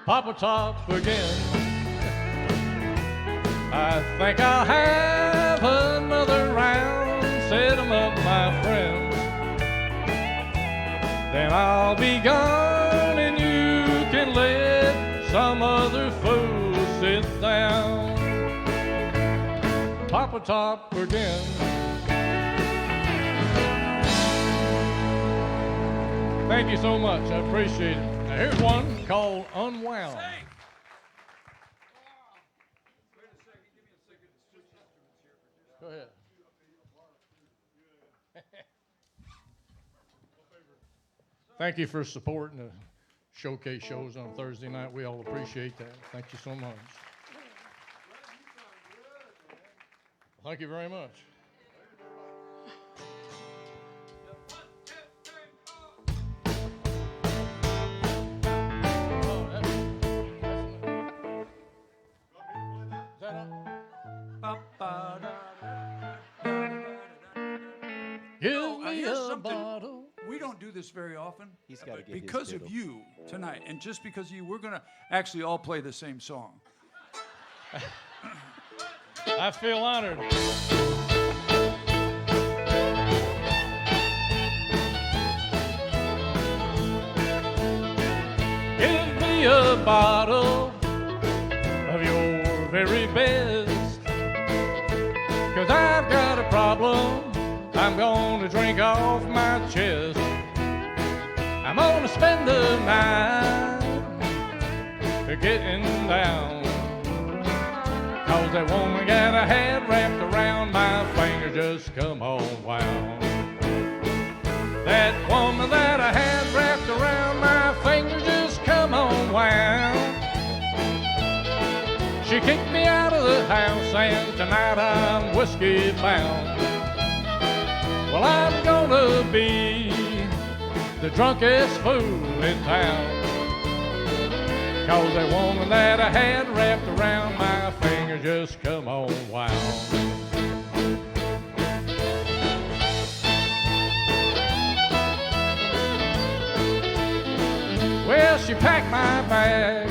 Pop a top again. I think I'll have another round. Set 'em up, my friends. Then I'll be gone and you can let some other fool sit down. Pop a top again. Thank you so much. I appreciate it. Now here's one. called Unwound. Go ahead. Thank you for supporting the showcase shows on Thursday night. We all appreciate that. Thank you so much. Thank you very much. Give me here's a something. bottle. We don't do this very often. He's gotta but get his because of fiddle. you tonight, and just because of you, we're gonna actually all play the same song. I feel honored. Give me a bottle of your very best, 'cause I've got a problem I'm gonna drink off my chest. I'm gonna spend the night getting down, 'cause that woman got a hat wrapped around my finger, just come on wound. That woman that I had wrapped around my finger, just come on wound. She kicked me out of the house and tonight I'm whiskey bound. Well, I'm gonna be the drunkest fool in town, 'cause that woman that I had wrapped around my finger, just come on wound. Well, she packed my bag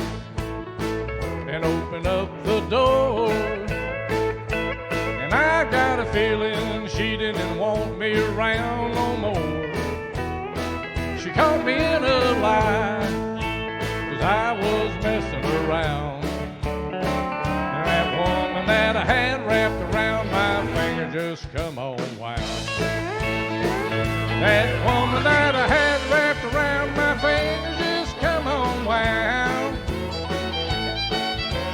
and opened up the door, and I got a feeling she didn't want me around no more. She caught me in a lie, 'cause I was messing around. And that woman that I had wrapped around my finger, just come on wound. That woman that I had wrapped around my finger, just come on wound.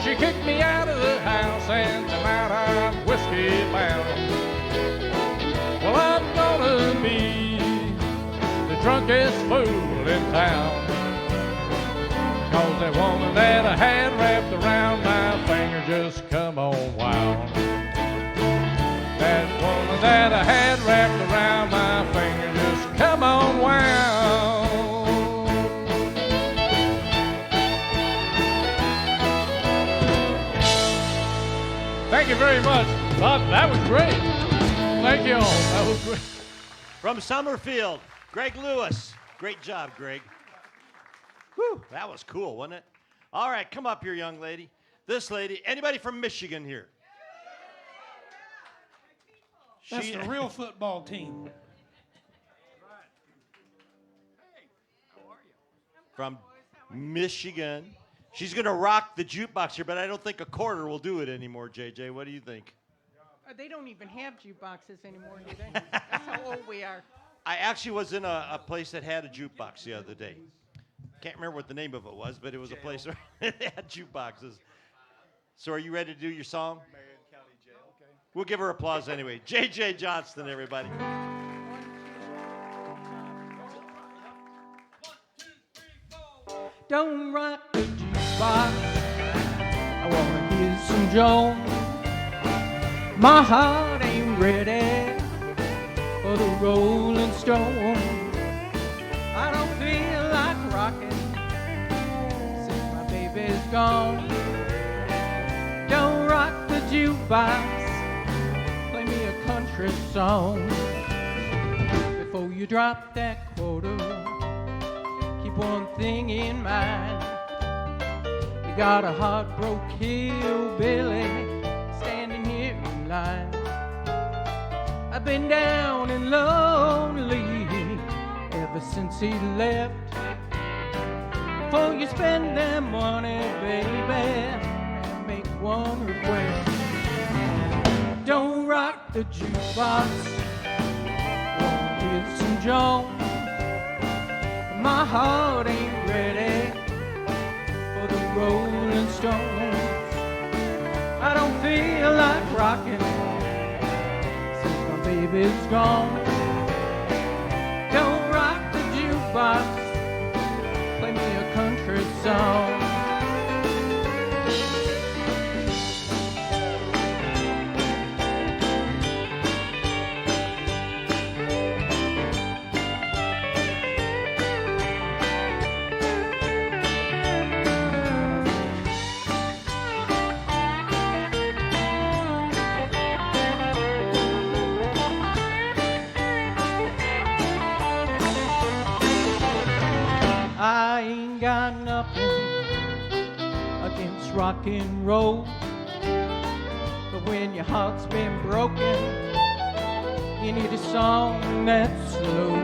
She kicked me out of the house and tonight I'm whiskey bound. Well, I'm gonna be the drunkest fool in town, 'cause that woman that I had wrapped around my finger, just come on wound. That woman that I had wrapped around my finger, just come on wound. Thank you very much. That was great. Thank you all. That was great. From Summerfield, Greg Lewis. Great job, Greg. Whew, that was cool, wasn't it? All right, come up here, young lady. This lady, anybody from Michigan here? That's the real football team. From Michigan. She's going to rock the jukebox here, but I don't think a quarter will do it anymore, JJ. What do you think? They don't even have jukeboxes anymore, do they? That's how old we are. I actually was in a place that had a jukebox the other day. Can't remember what the name of it was, but it was a place where it had jukeboxes. So are you ready to do your song? Marion County Jail. Okay. We'll give her applause anyway. JJ Johnston, everybody. Don't rock the jukebox. I wanna hear some Jones. My heart ain't ready for the Rolling Stones. I don't feel like rocking since my baby's gone. Don't rock the jukebox. Play me a country song. Before you drop that quarter, keep one thing in mind. You got a heartbroken hillbilly standing here in line. I've been down and lonely ever since he left. Before you spend that money, baby, make one request. Don't rock the jukebox. Won't hear some Jones. My heart ain't ready Rolling Stones. I don't feel like rocking since my baby's gone. Don't rock the jukebox, play me a country song. I ain't got nothing against rock and roll, but when your heart's been broken, you need a song that's slow.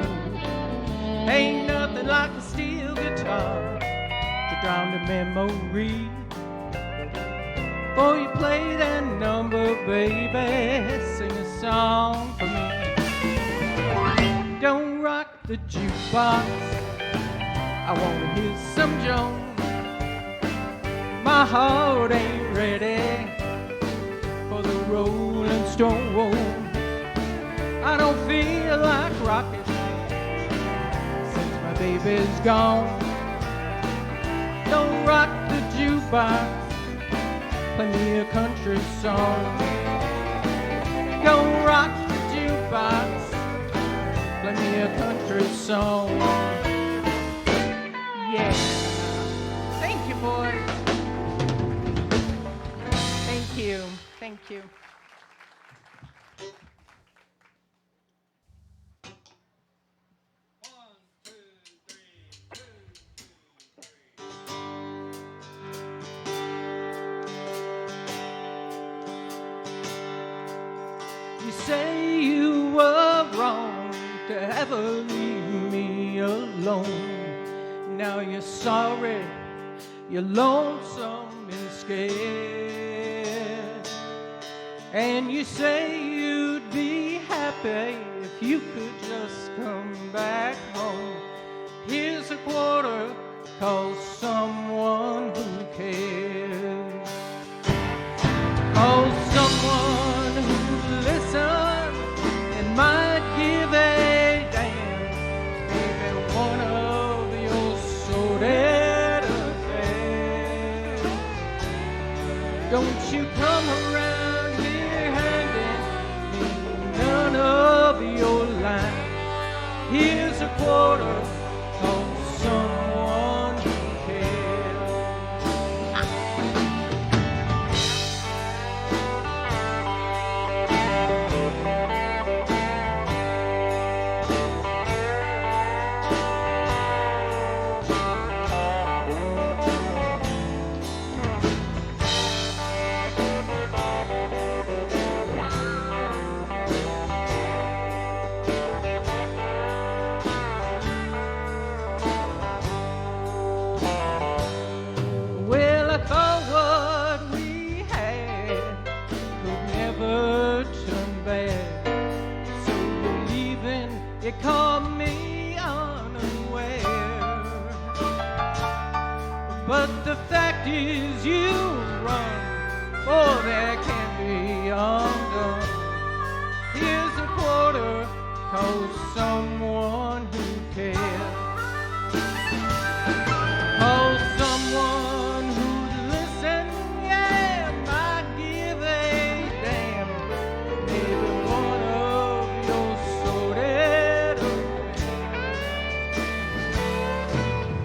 Ain't nothing like a steel guitar to drown the memory. Before you play that number, baby, sing a song for me. Don't rock the jukebox, I wanna hear some Jones. My heart ain't ready for the Rolling Stone. I don't feel like rocking since my baby's gone. Don't rock the jukebox, play me a country song. Don't rock the jukebox, play me a country song. Yeah. Thank you, boys. Thank you. Thank you. You say you were wrong to ever leave me alone. Now you're sorry, you're lonesome and scared. And you say you'd be happy if you could just come back home. Here's a quarter, call someone who cares. Call someone who listens and might give a damn. Maybe one of your sordid affairs. Don't you come around here handing me none of your line. Here's a quarter, call someone who cares. Well, I thought what we had could never turn bad. So believing you caught me unaware. But the fact is you run, oh, that can't be undone. Here's a quarter, call someone who cares. Call someone who'd listen, yeah, might give a damn. Maybe one of your sordid affairs.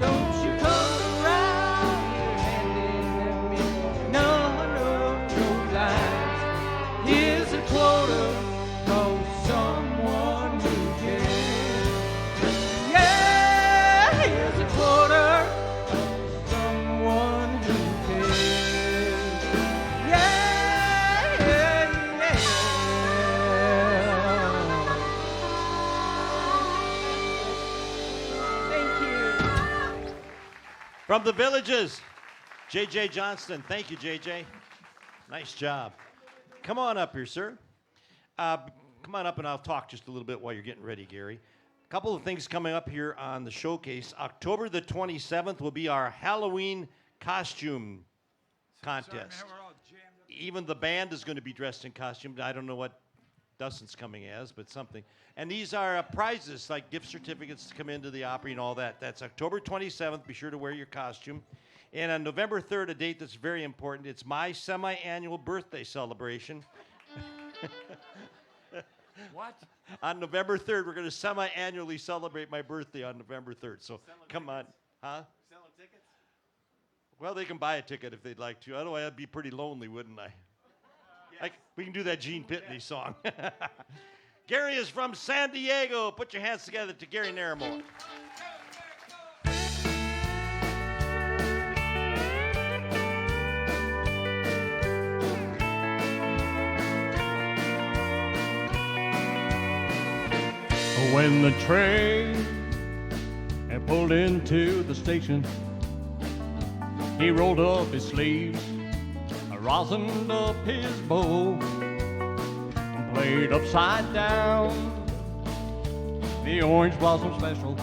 Don't you come around handing me none of your lies. Here's a quarter, call someone who cares. Yeah, here's a quarter, someone who cares. Yeah, yeah, yeah. Thank you. From the Villages, J.J. Johnston. Thank you, J.J. Nice job. Come on up here, sir. Come on up and I'll talk just a little bit while you're getting ready, Gary. A couple of things coming up here on the showcase. October the 27th will be our Halloween costume contest. Sorry, man, we're all jammed up. Even the band is going to be dressed in costume. I don't know what Dustin's coming as, but something. And these are prizes, like gift certificates to come into the Opry and all that. That's October 27th. Be sure to wear your costume. And on November 3rd, a date that's very important, it's my semi-annual birthday celebration. What? On November 3rd, we're going to semi-annually celebrate my birthday on November 3rd. So come on. Huh? Selling tickets? Well, they can buy a ticket if they'd like to. Otherwise, I'd be pretty lonely, wouldn't I? We can do that Gene Pitney song. Gary is from San Diego. Put your hands together to Gary Naramore. When the train had pulled into the station, he rolled up his sleeves, rosined up his bow, and played upside down the Orange Blossom Special.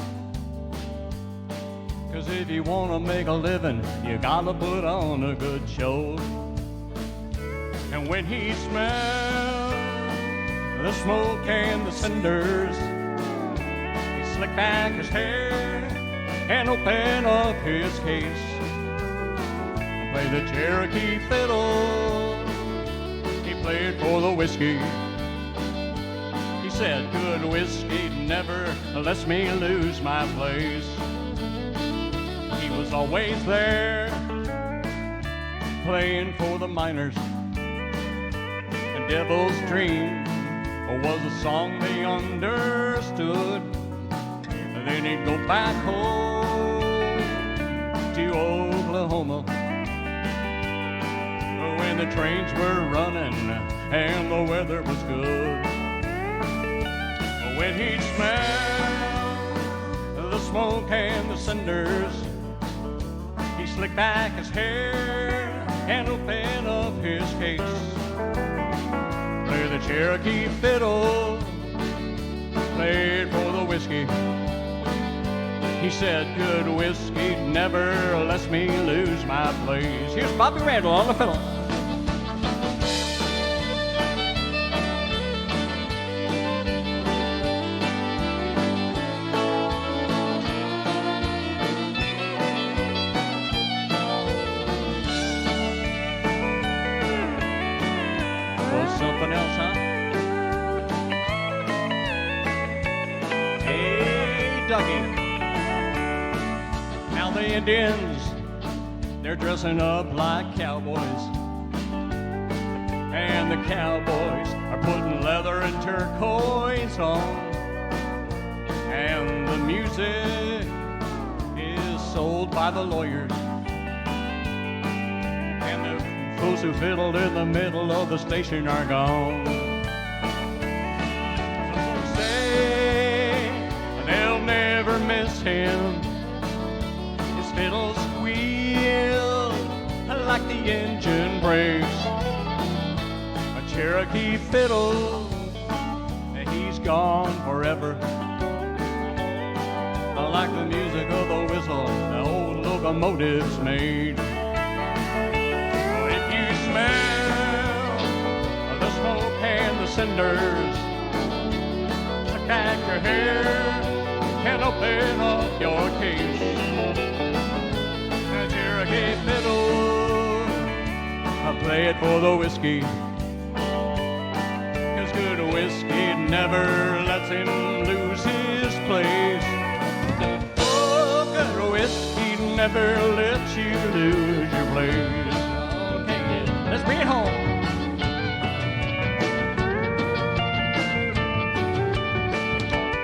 'Cause if you want to make a living, you gotta put on a good show. And when he smelled the smoke and the cinders, slick back his hair and open up his case, play the Cherokee fiddle. He played for the whiskey. He said, good whiskey never lets me lose my place. He was always there, playing for the miners. And Devil's Dream was a song they understood. Then he'd go back home to Oklahoma when the trains were running and the weather was good. When he'd smell the smoke and the cinders, he'd slick back his hair and open up his case, play the Cherokee fiddle, played for the whiskey. He said, good whiskey never lets me lose my place. Here's Bobby Randall on the fiddle. Was something else, huh? Hey, Dougie. Now the Indians, they're dressing up like cowboys. And the cowboys are putting leather and turquoise on. And the music is sold by the lawyers. And the fools who fiddled in the middle of the station are gone. Some say they'll never miss him. Fiddle squeal like the engine brakes. A Cherokee fiddle, he's gone forever. Like the music of the whistle the old locomotives made. If you smell the smoke and the cinders, stick back your hair and open up your case. Cherokee fiddle, I play it for the whiskey. 'Cause good whiskey never lets him lose his place. Oh, good whiskey never lets you lose your place. Okay, let's bring it home.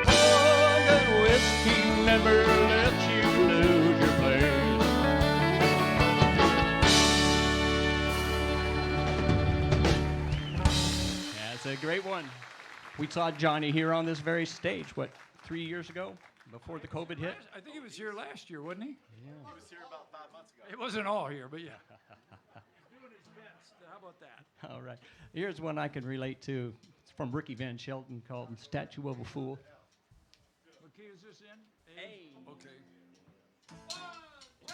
Oh, good whiskey never lets you lose your place. That's a great one. We saw Johnny here on this very stage, what, 3 years ago, before the COVID hit? I think he was here last year, wasn't he? He was here about 5 months ago. It wasn't all here, but yeah. Doing his best. How about that? All right. Here's one I can relate to. It's from Ricky Van Shelton called Statue of a Fool. What key is this in? A. Okay. 1, 2.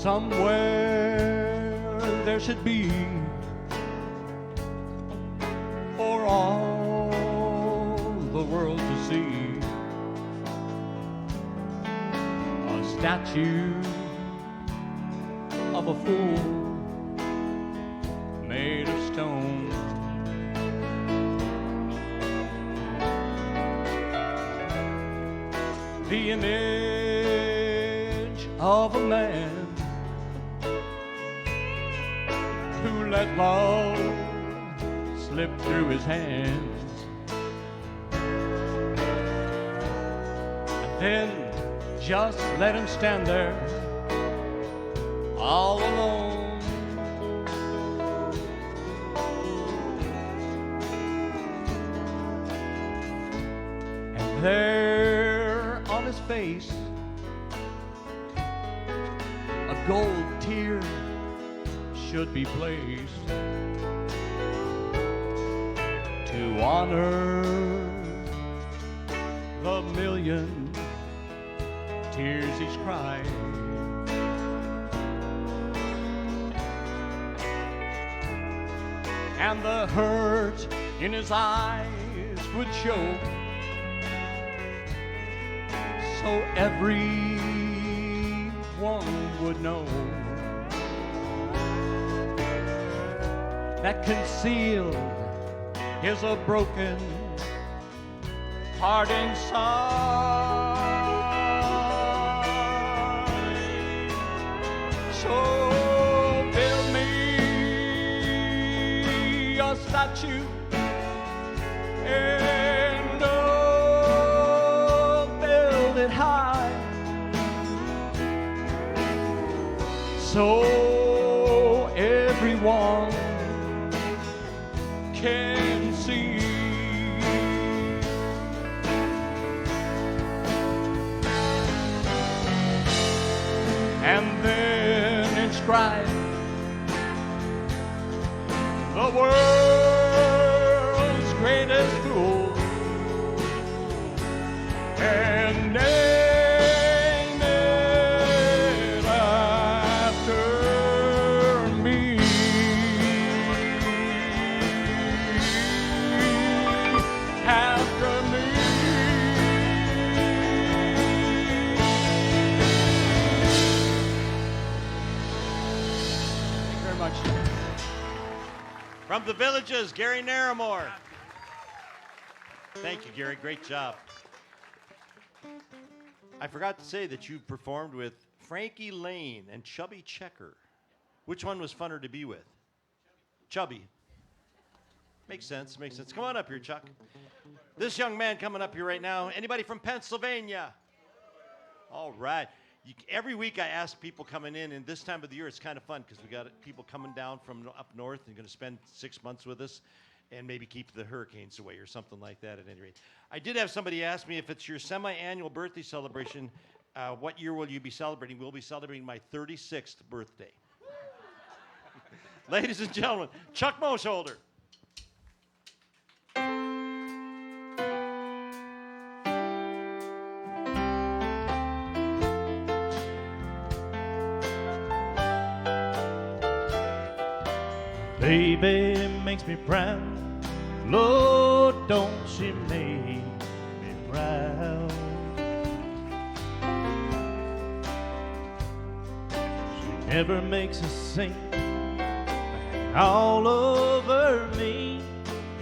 somewhere there should be for all the world to see a statue of a fool made of stone. The image of a man who let love slip through his hands, and then just let him stand there all alone. And there on his face a gold tear should be placed to honor the million tears he's cried. And the hurt in his eyes would show, so everyone would know that concealed is a broken heart inside. So build me a statue and build it high, so everyone can see. And then inscribe the world's greatest fool and name it after me. After me. Thank you very much. From the Villages, Gary Naramore. Thank you, Gary. Great job. I forgot to say that you performed with Frankie Lane and Chubby Checker. Which one was funner to be with? Chubby. Makes sense, makes sense. Come on up here, Chuck. This young man coming up here right now, anybody from Pennsylvania? All right. Every week I ask people coming in, and this time of the year it's kind of fun because we got people coming down from up north and going to spend 6 months with us and maybe keep the hurricanes away or something like that at any rate. I did have somebody ask me if it's your semi-annual birthday celebration, what year will you be celebrating? We'll be celebrating my 36th birthday. Ladies and gentlemen, Chuck Mosholder. Baby makes me proud, Lord, don't she make me proud. She never makes a scene all over me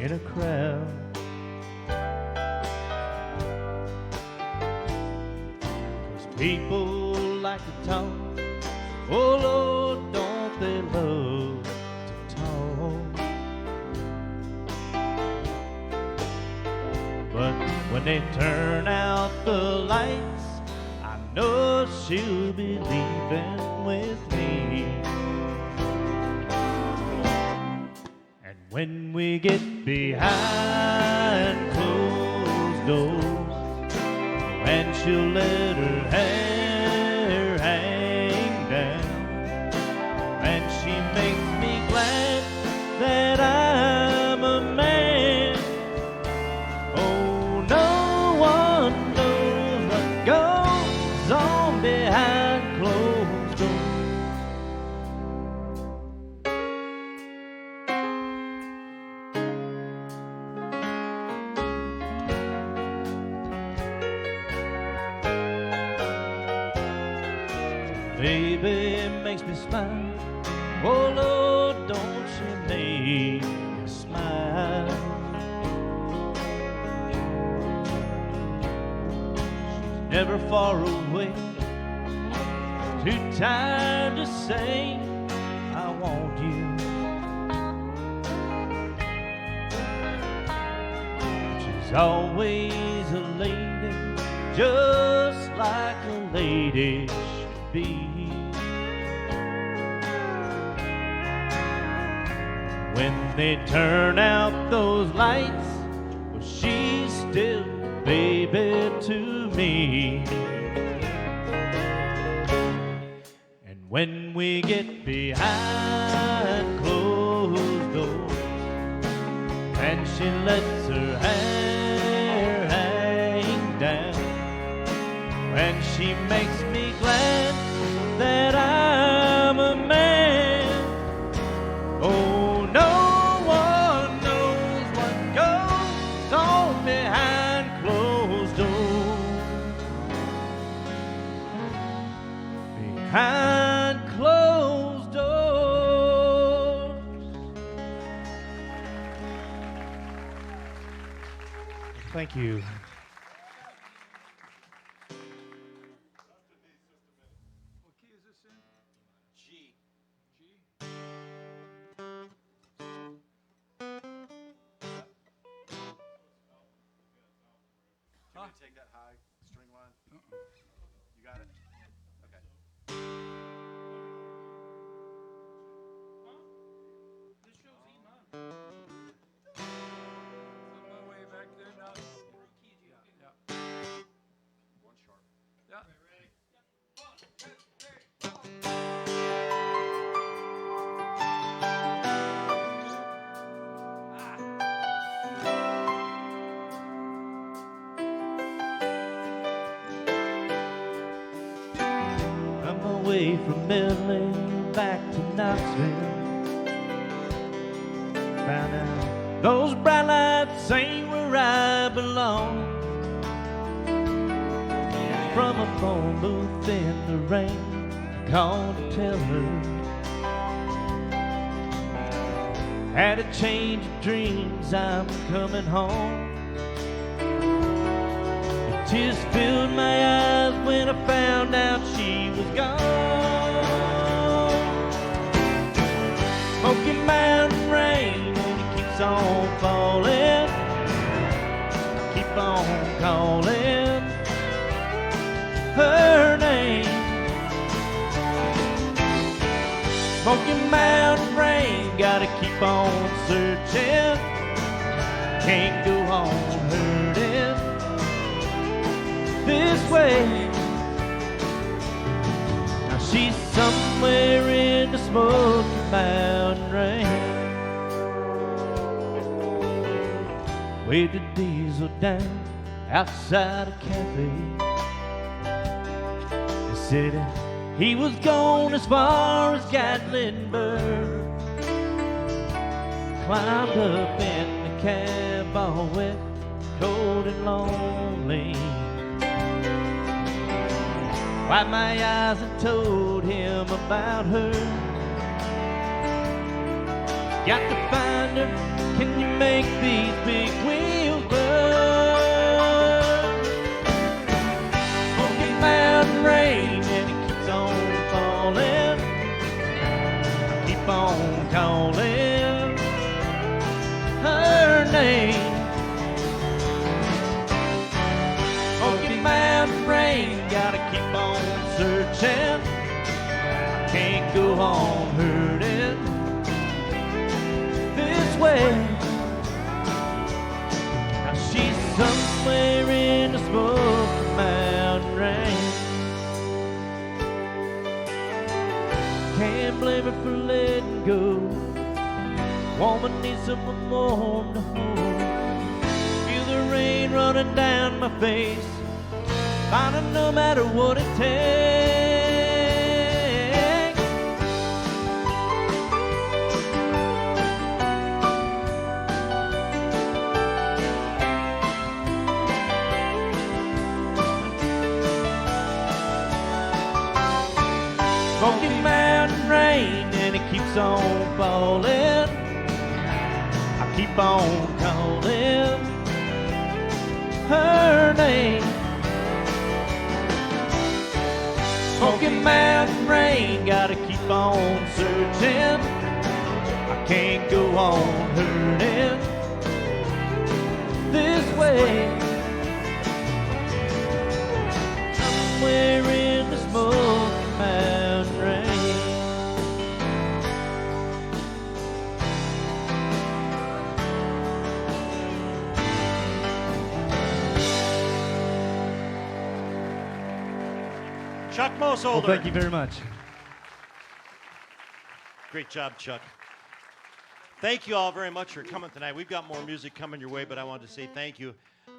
in a crowd. 'Cause people like to talk, oh Lord, don't they love to talk. But when they turn out the lights, I know she'll be leaving with me. And when we get behind closed doors, and she'll let her hair hang down, and she makes me glad that I'm a man. Oh, no one knows what goes on behind closed doors. baby makes me smile. Oh Lord, don't she make me smile. She's never far away, too tired to say I want you. She's always a lady, just like a lady should be. When they turn out those lights, well, she's still baby to me. And when we get behind closed doors and she lets her hair hang down, and she makes me glad that I'm a man. Oh, no one knows what goes on behind closed doors. Behind closed doors. Thank you. What key is this in? G. G? Can we take that high string line? You got it? Okay. Somewhere way back there now. Yeah. One sharp. Yeah. I'm away from LA, back to Knoxville. Found out those bright lights ain't where I belong. From a phone booth in the rain, I called to tell her had a change of dreams, I'm coming home. Tears filled my eyes when I found out she was gone. Smoky Mountain rain and it keeps on falling. I keep on calling her name. Smoky Mountain rain, gotta keep on searching. Can't go on hurting this way. Now she's somewhere in the Smoky Mountain rain. Waved the diesel down outside a cafe. He said he was gone as far as Gatlinburg. Climbed up in the cab all wet, cold and lonely. Wiped my eyes and told him about her. Got to find her, can you make these big wheels burn? Smoky Mountain rain and it keeps on falling. I keep on calling her name. Smoky Mountain rain, gotta keep on searching. I can't go on hurting this way. Now she's somewhere in the Smoky Mountain rain. Can't blame her for letting go. Woman needs someone warm to hold. Feel the rain running down my face. Find her no matter what it takes. falling. I keep on calling her name. Smoking Mountain Rain, gotta keep on searching. I can't go on hurting this way. Somewhere in the Smoky Mountain Rain. Chuck Mosolder. Well, thank you very much. Great job, Chuck. Thank you all very much for coming tonight. We've got more music coming your way, but I wanted to say thank you.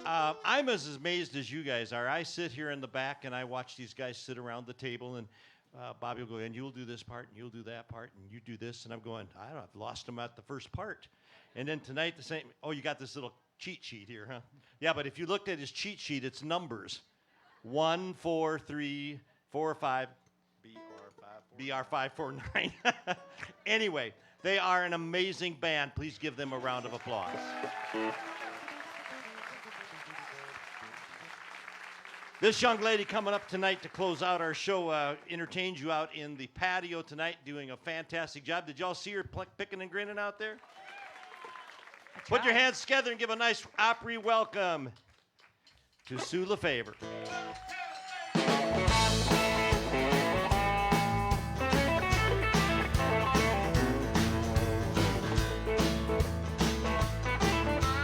I'm as amazed as you guys are. I sit here in the back and I watch these guys sit around the table, and Bobby will go, and you'll do this part, and you'll do that part, and you do this, and I'm going, I don't know, I've lost them at the first part. And then tonight the same, oh, you got this little cheat sheet here, huh? Yeah, but if you looked at his cheat sheet, it's numbers. 1, 4, 3, 4, 5, BR549. Anyway, they are an amazing band. Please give them a round of applause. This young lady coming up tonight to close out our show entertains you out in the patio tonight, doing a fantastic job. Did y'all see her picking and grinning out there? Put your hands together and give a nice Opry welcome to Sue LeFevre.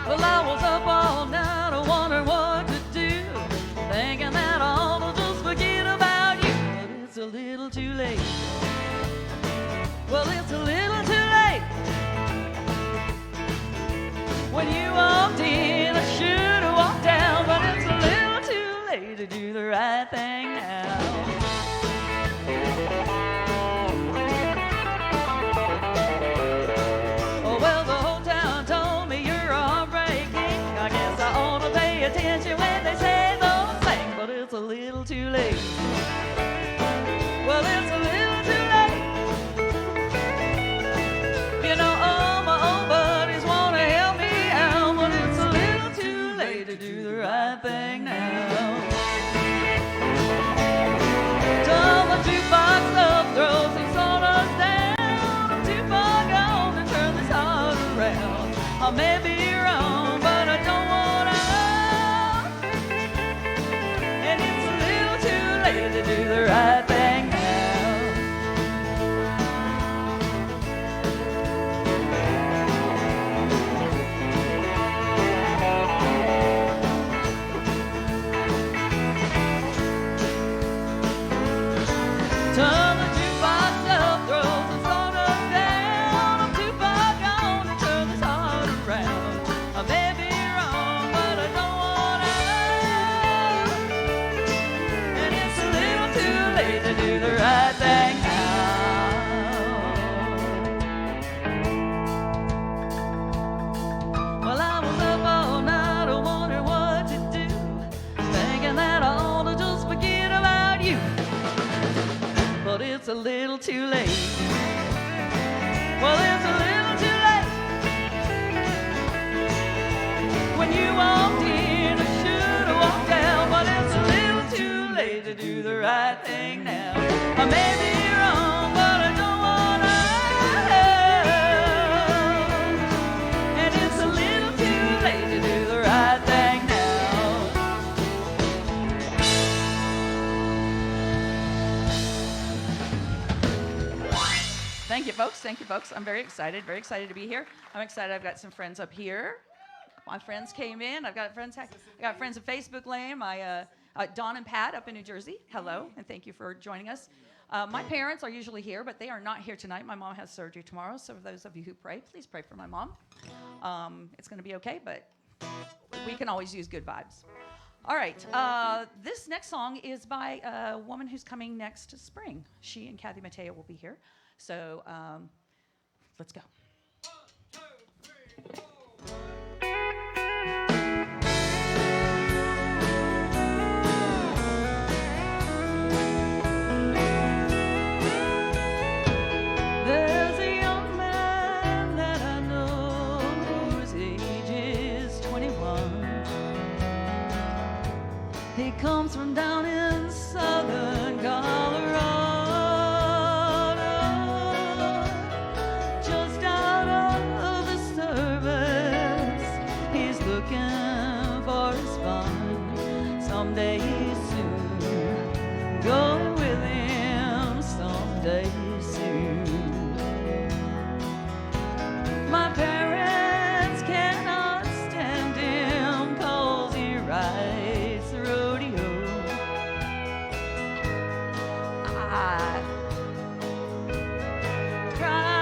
Well, I was up all night, I wondered what to do, thinking that I'll just forget about you. But it's a little too late. Well, it's a little too late. When you walked in, I should have walked down, but it's a little too late to do the right thing now. Oh, well, the whole town told me you're heartbreaking. I guess I ought to pay attention when they say those things, but it's a little too late. Well, it's a little too late. You know, all my old buddies want to help me out, but it's a little too late to do the right thing now. Turn the jukebox up, throw some sawdust down. I'm too far gone to turn this heart around. I may be wrong, but I don't want to. And it's a little too late to do the right thing now. Turn the jukebox up, throw some sawdust down. I'm too far gone to turn this heart around. I may be wrong, but I don't want to. And it's a little too late to do the right thing now. Well, I was up all night, I wondered what to do, thinking that I ought to just forget about you. But it's a little too late. Well, it's a little too late. When you walked in, I should have walked down, but it's a little too late to do the right thing now. I may be wrong, but I don't want to. And it's a little too late to do the right thing now. Thank you, folks. Thank you, folks. I'm very excited to be here. I'm excited. I've got some friends up here. My friends came in. I got friends at Facebook Lane. My Don and Pat up in New Jersey. Hello, and thank you for joining us. My parents are usually here, but they are not here tonight. My mom has surgery tomorrow, so for those of you who pray, please pray for my mom. It's going to be okay, but we can always use good vibes. All right. This next song is by a woman who's coming next spring. She and Kathy Mateo will be here. So let's go. 1, 2, 3, 4. There's a young man comes from down in southern Colorado, just out of the service. He's looking for his fun someday soon. Going with him someday soon. My parents cannot stand him 'cause he rides the rodeo. I crying,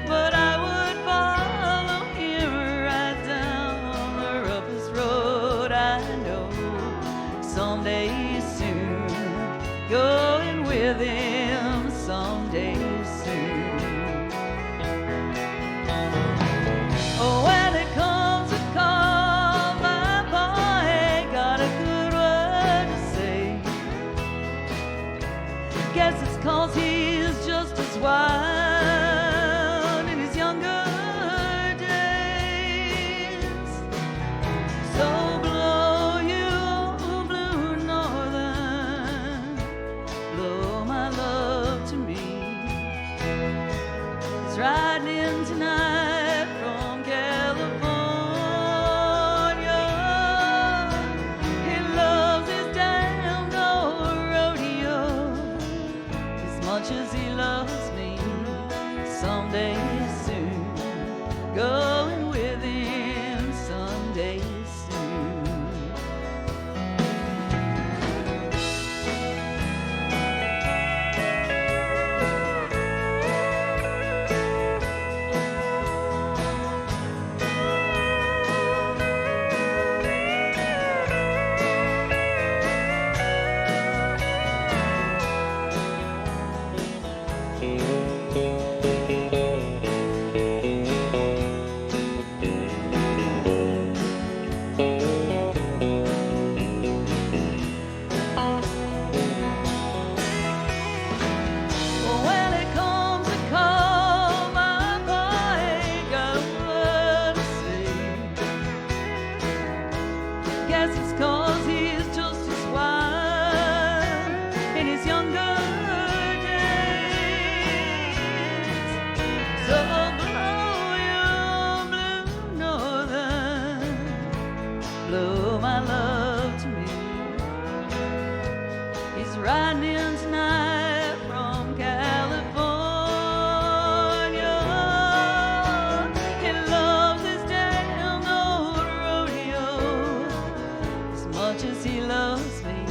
but I would follow him right down the roughest road I know. Someday soon, going with him someday soon. Oh, when it comes to call, my boy ain't got a good word to say. Guess it's 'cause he's just as wild in his younger days. So blow you blue northern, blow my love to me. He's riding in tonight from California. He loves his damned old rodeo as much as he loves me. Someday soon, going with him someday soon. When it comes to call, my boy ain't got a word to say. Guess it's 'cause he's just as wild in his younger days. So blow your blue northern, blow my love to me. He's riding in tonight from California. He loves his damn old rodeo as much as he loves me.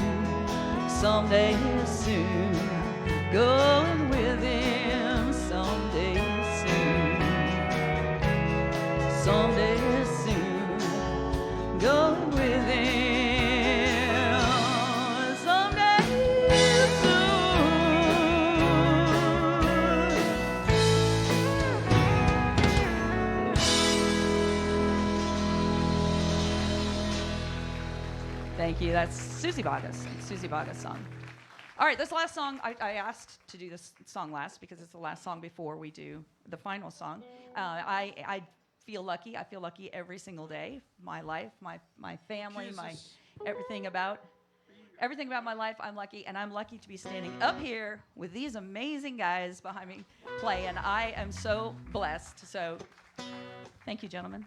Someday soon, going with him someday soon. Someday soon, going with him someday soon. Thank you. That's Susie Bogus. Susie Bogus song. All right, this last song, I asked to do this song last because it's the last song before we do the final song. I feel lucky. I feel lucky every single day. My life, my family, my everything about my life, I'm lucky. And I'm lucky to be standing up here with these amazing guys behind me playing. I am so blessed. So thank you, gentlemen.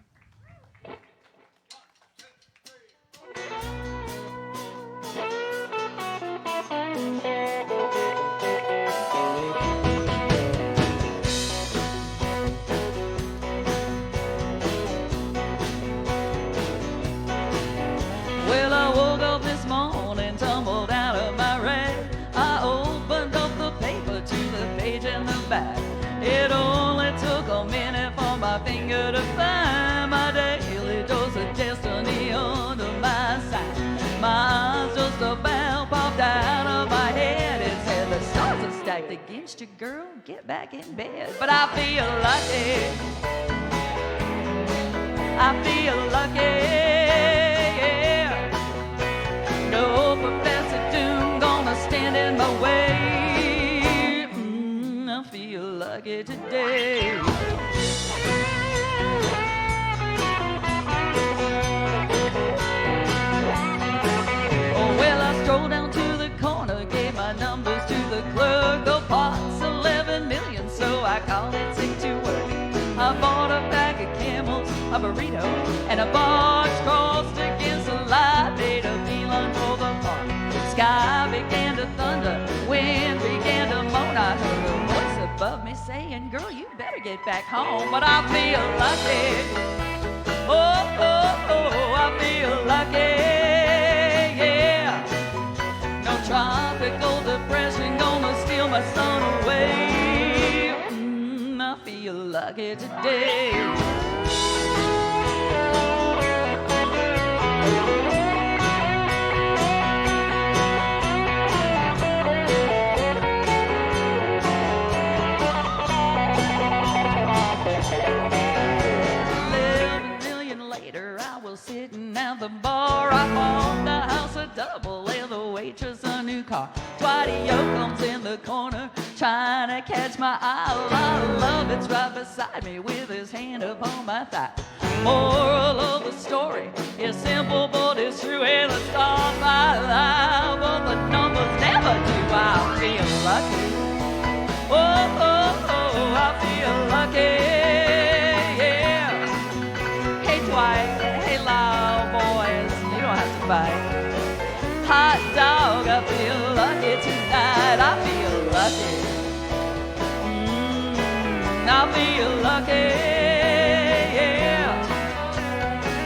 Well, I woke up this morning, tumbled out of my bed. I opened up the paper to the page in the back. It only took a minute for my finger to find my daily dose of destiny under my side. My eyes just about popped out of my head. It said the stars are stacked against you, girl. Get back in bed. But I feel lucky. I feel lucky. No Professor Doom gonna stand in my way. I feel lucky today. I called it sick to work. I bought a bag of Camels, a burrito, and a box crossed against the light. Made a beeline for the park. Sky began to thunder, wind began to moan. I heard a voice above me saying, girl, you better get back home. But I feel lucky. Oh, oh, oh, I feel lucky. Yeah. No tropical depression gonna steal my sun away. I feel lucky today. Sitting at the bar, I bought the house a double and the waitress a new car. Dwighty O comes in the corner, trying to catch my eye. I love it's right beside me with his hand upon my thigh. Moral of the story is simple but it's true. And the stars might lie, but the numbers never do. I feel lucky. Oh, oh, oh, I feel lucky. Yeah. Hey, Dwight. Loud boys, you don't have to fight. Hot dog, I feel lucky tonight. I feel lucky. I feel lucky. Yeah.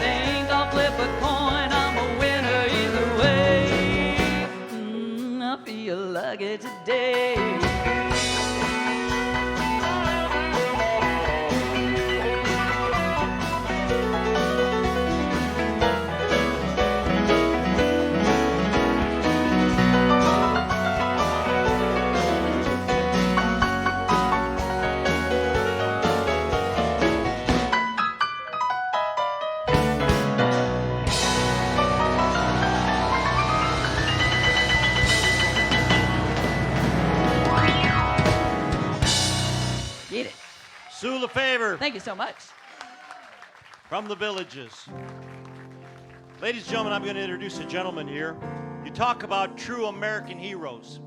Think I'll flip a coin. I'm a winner either way. I feel lucky today. Sue LeFavor. Thank you so much. From the Villages. Ladies and gentlemen, I'm going to introduce a gentleman here. You talk about true American heroes.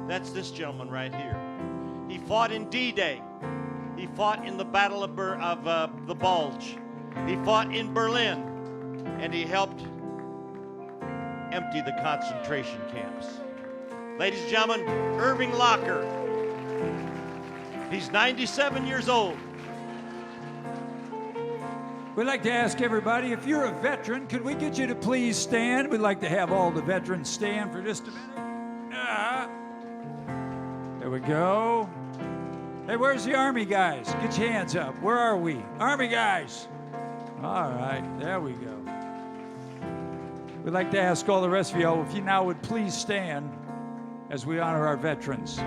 That's this gentleman right here. He fought in D-Day. He fought in the Battle of the Bulge. He fought in Berlin. And he helped empty the concentration camps. Ladies and gentlemen, Irving Locker. He's 97 years old. We'd like to ask everybody, if you're a veteran, could we get you to please stand? We'd like to have all the veterans stand for just a minute. There we go. Hey, where's the Army guys? Get your hands up. Where are we? Army guys. All right, there we go. We'd like to ask all the rest of y'all if you now would please stand as we honor our veterans.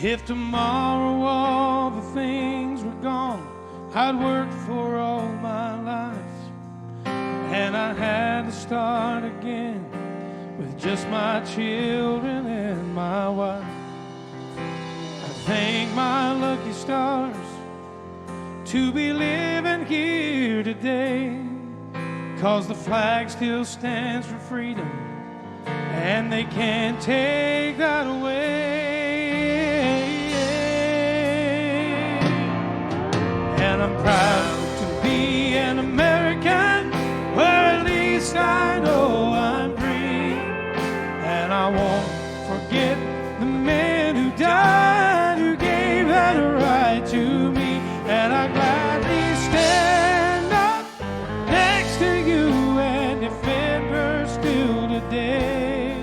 If tomorrow all the things were gone I'd worked for all my life, and I had to start again with just my children and my wife. I thank my lucky stars to be living here today, 'cause the flag still stands for freedom, and they can't take that away. And I'm proud to be an American, where at least I know I'm free. And I won't forget the men who died, who gave that right to me. And I gladly stand up next to you and defend her still today,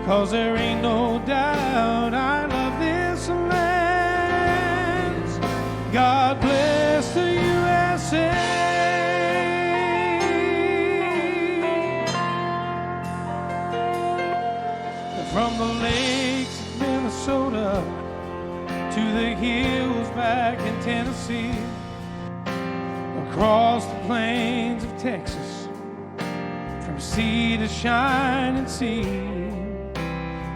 'cause there ain't no doubt I love this land. God bless the USA. From the lakes of Minnesota to the hills back in Tennessee, across the plains of Texas, from sea to shining sea,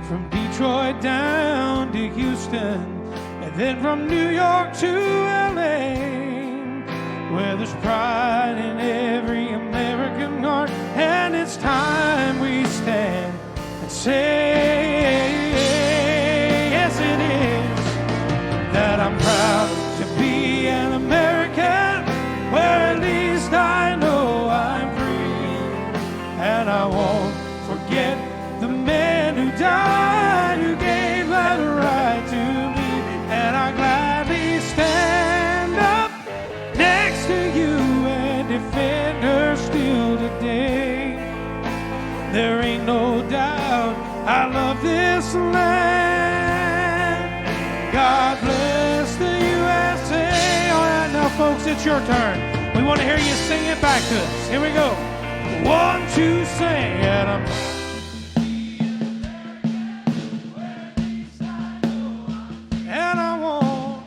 from Detroit down to Houston, and then from New York to LA, where there's pride in every American heart, and it's time we stand say, yes it is, that I'm proud to be an American, where at least I know I'm free. And I won't forget the men who died, who gave that right to me. And I gladly stand up next to you and defend her still today. There ain't no doubt I love this land. God bless the USA. All right, now, folks, it's your turn. We want to hear you sing it back to us. Here we go. 1, 2, sing. And I'm and I won't.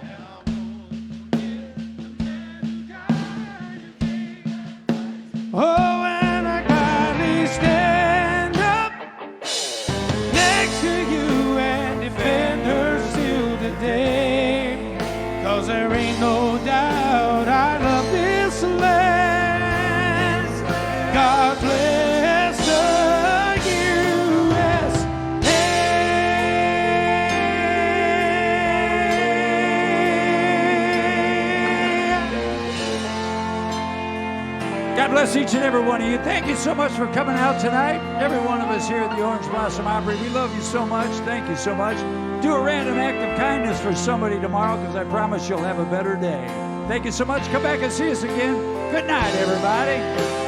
Oh, and I gladly stand up next to you and defend her still today. 'Cause there ain't no doubt I love this land. God bless the God bless each and every one of you. Thank you so much for coming out tonight. Every one of us here at the Orange Blossom Opry, we love you so much. Thank you so much. Do a random act of kindness for somebody tomorrow, because I promise you'll have a better day. Thank you so much. Come back and see us again. Good night, everybody.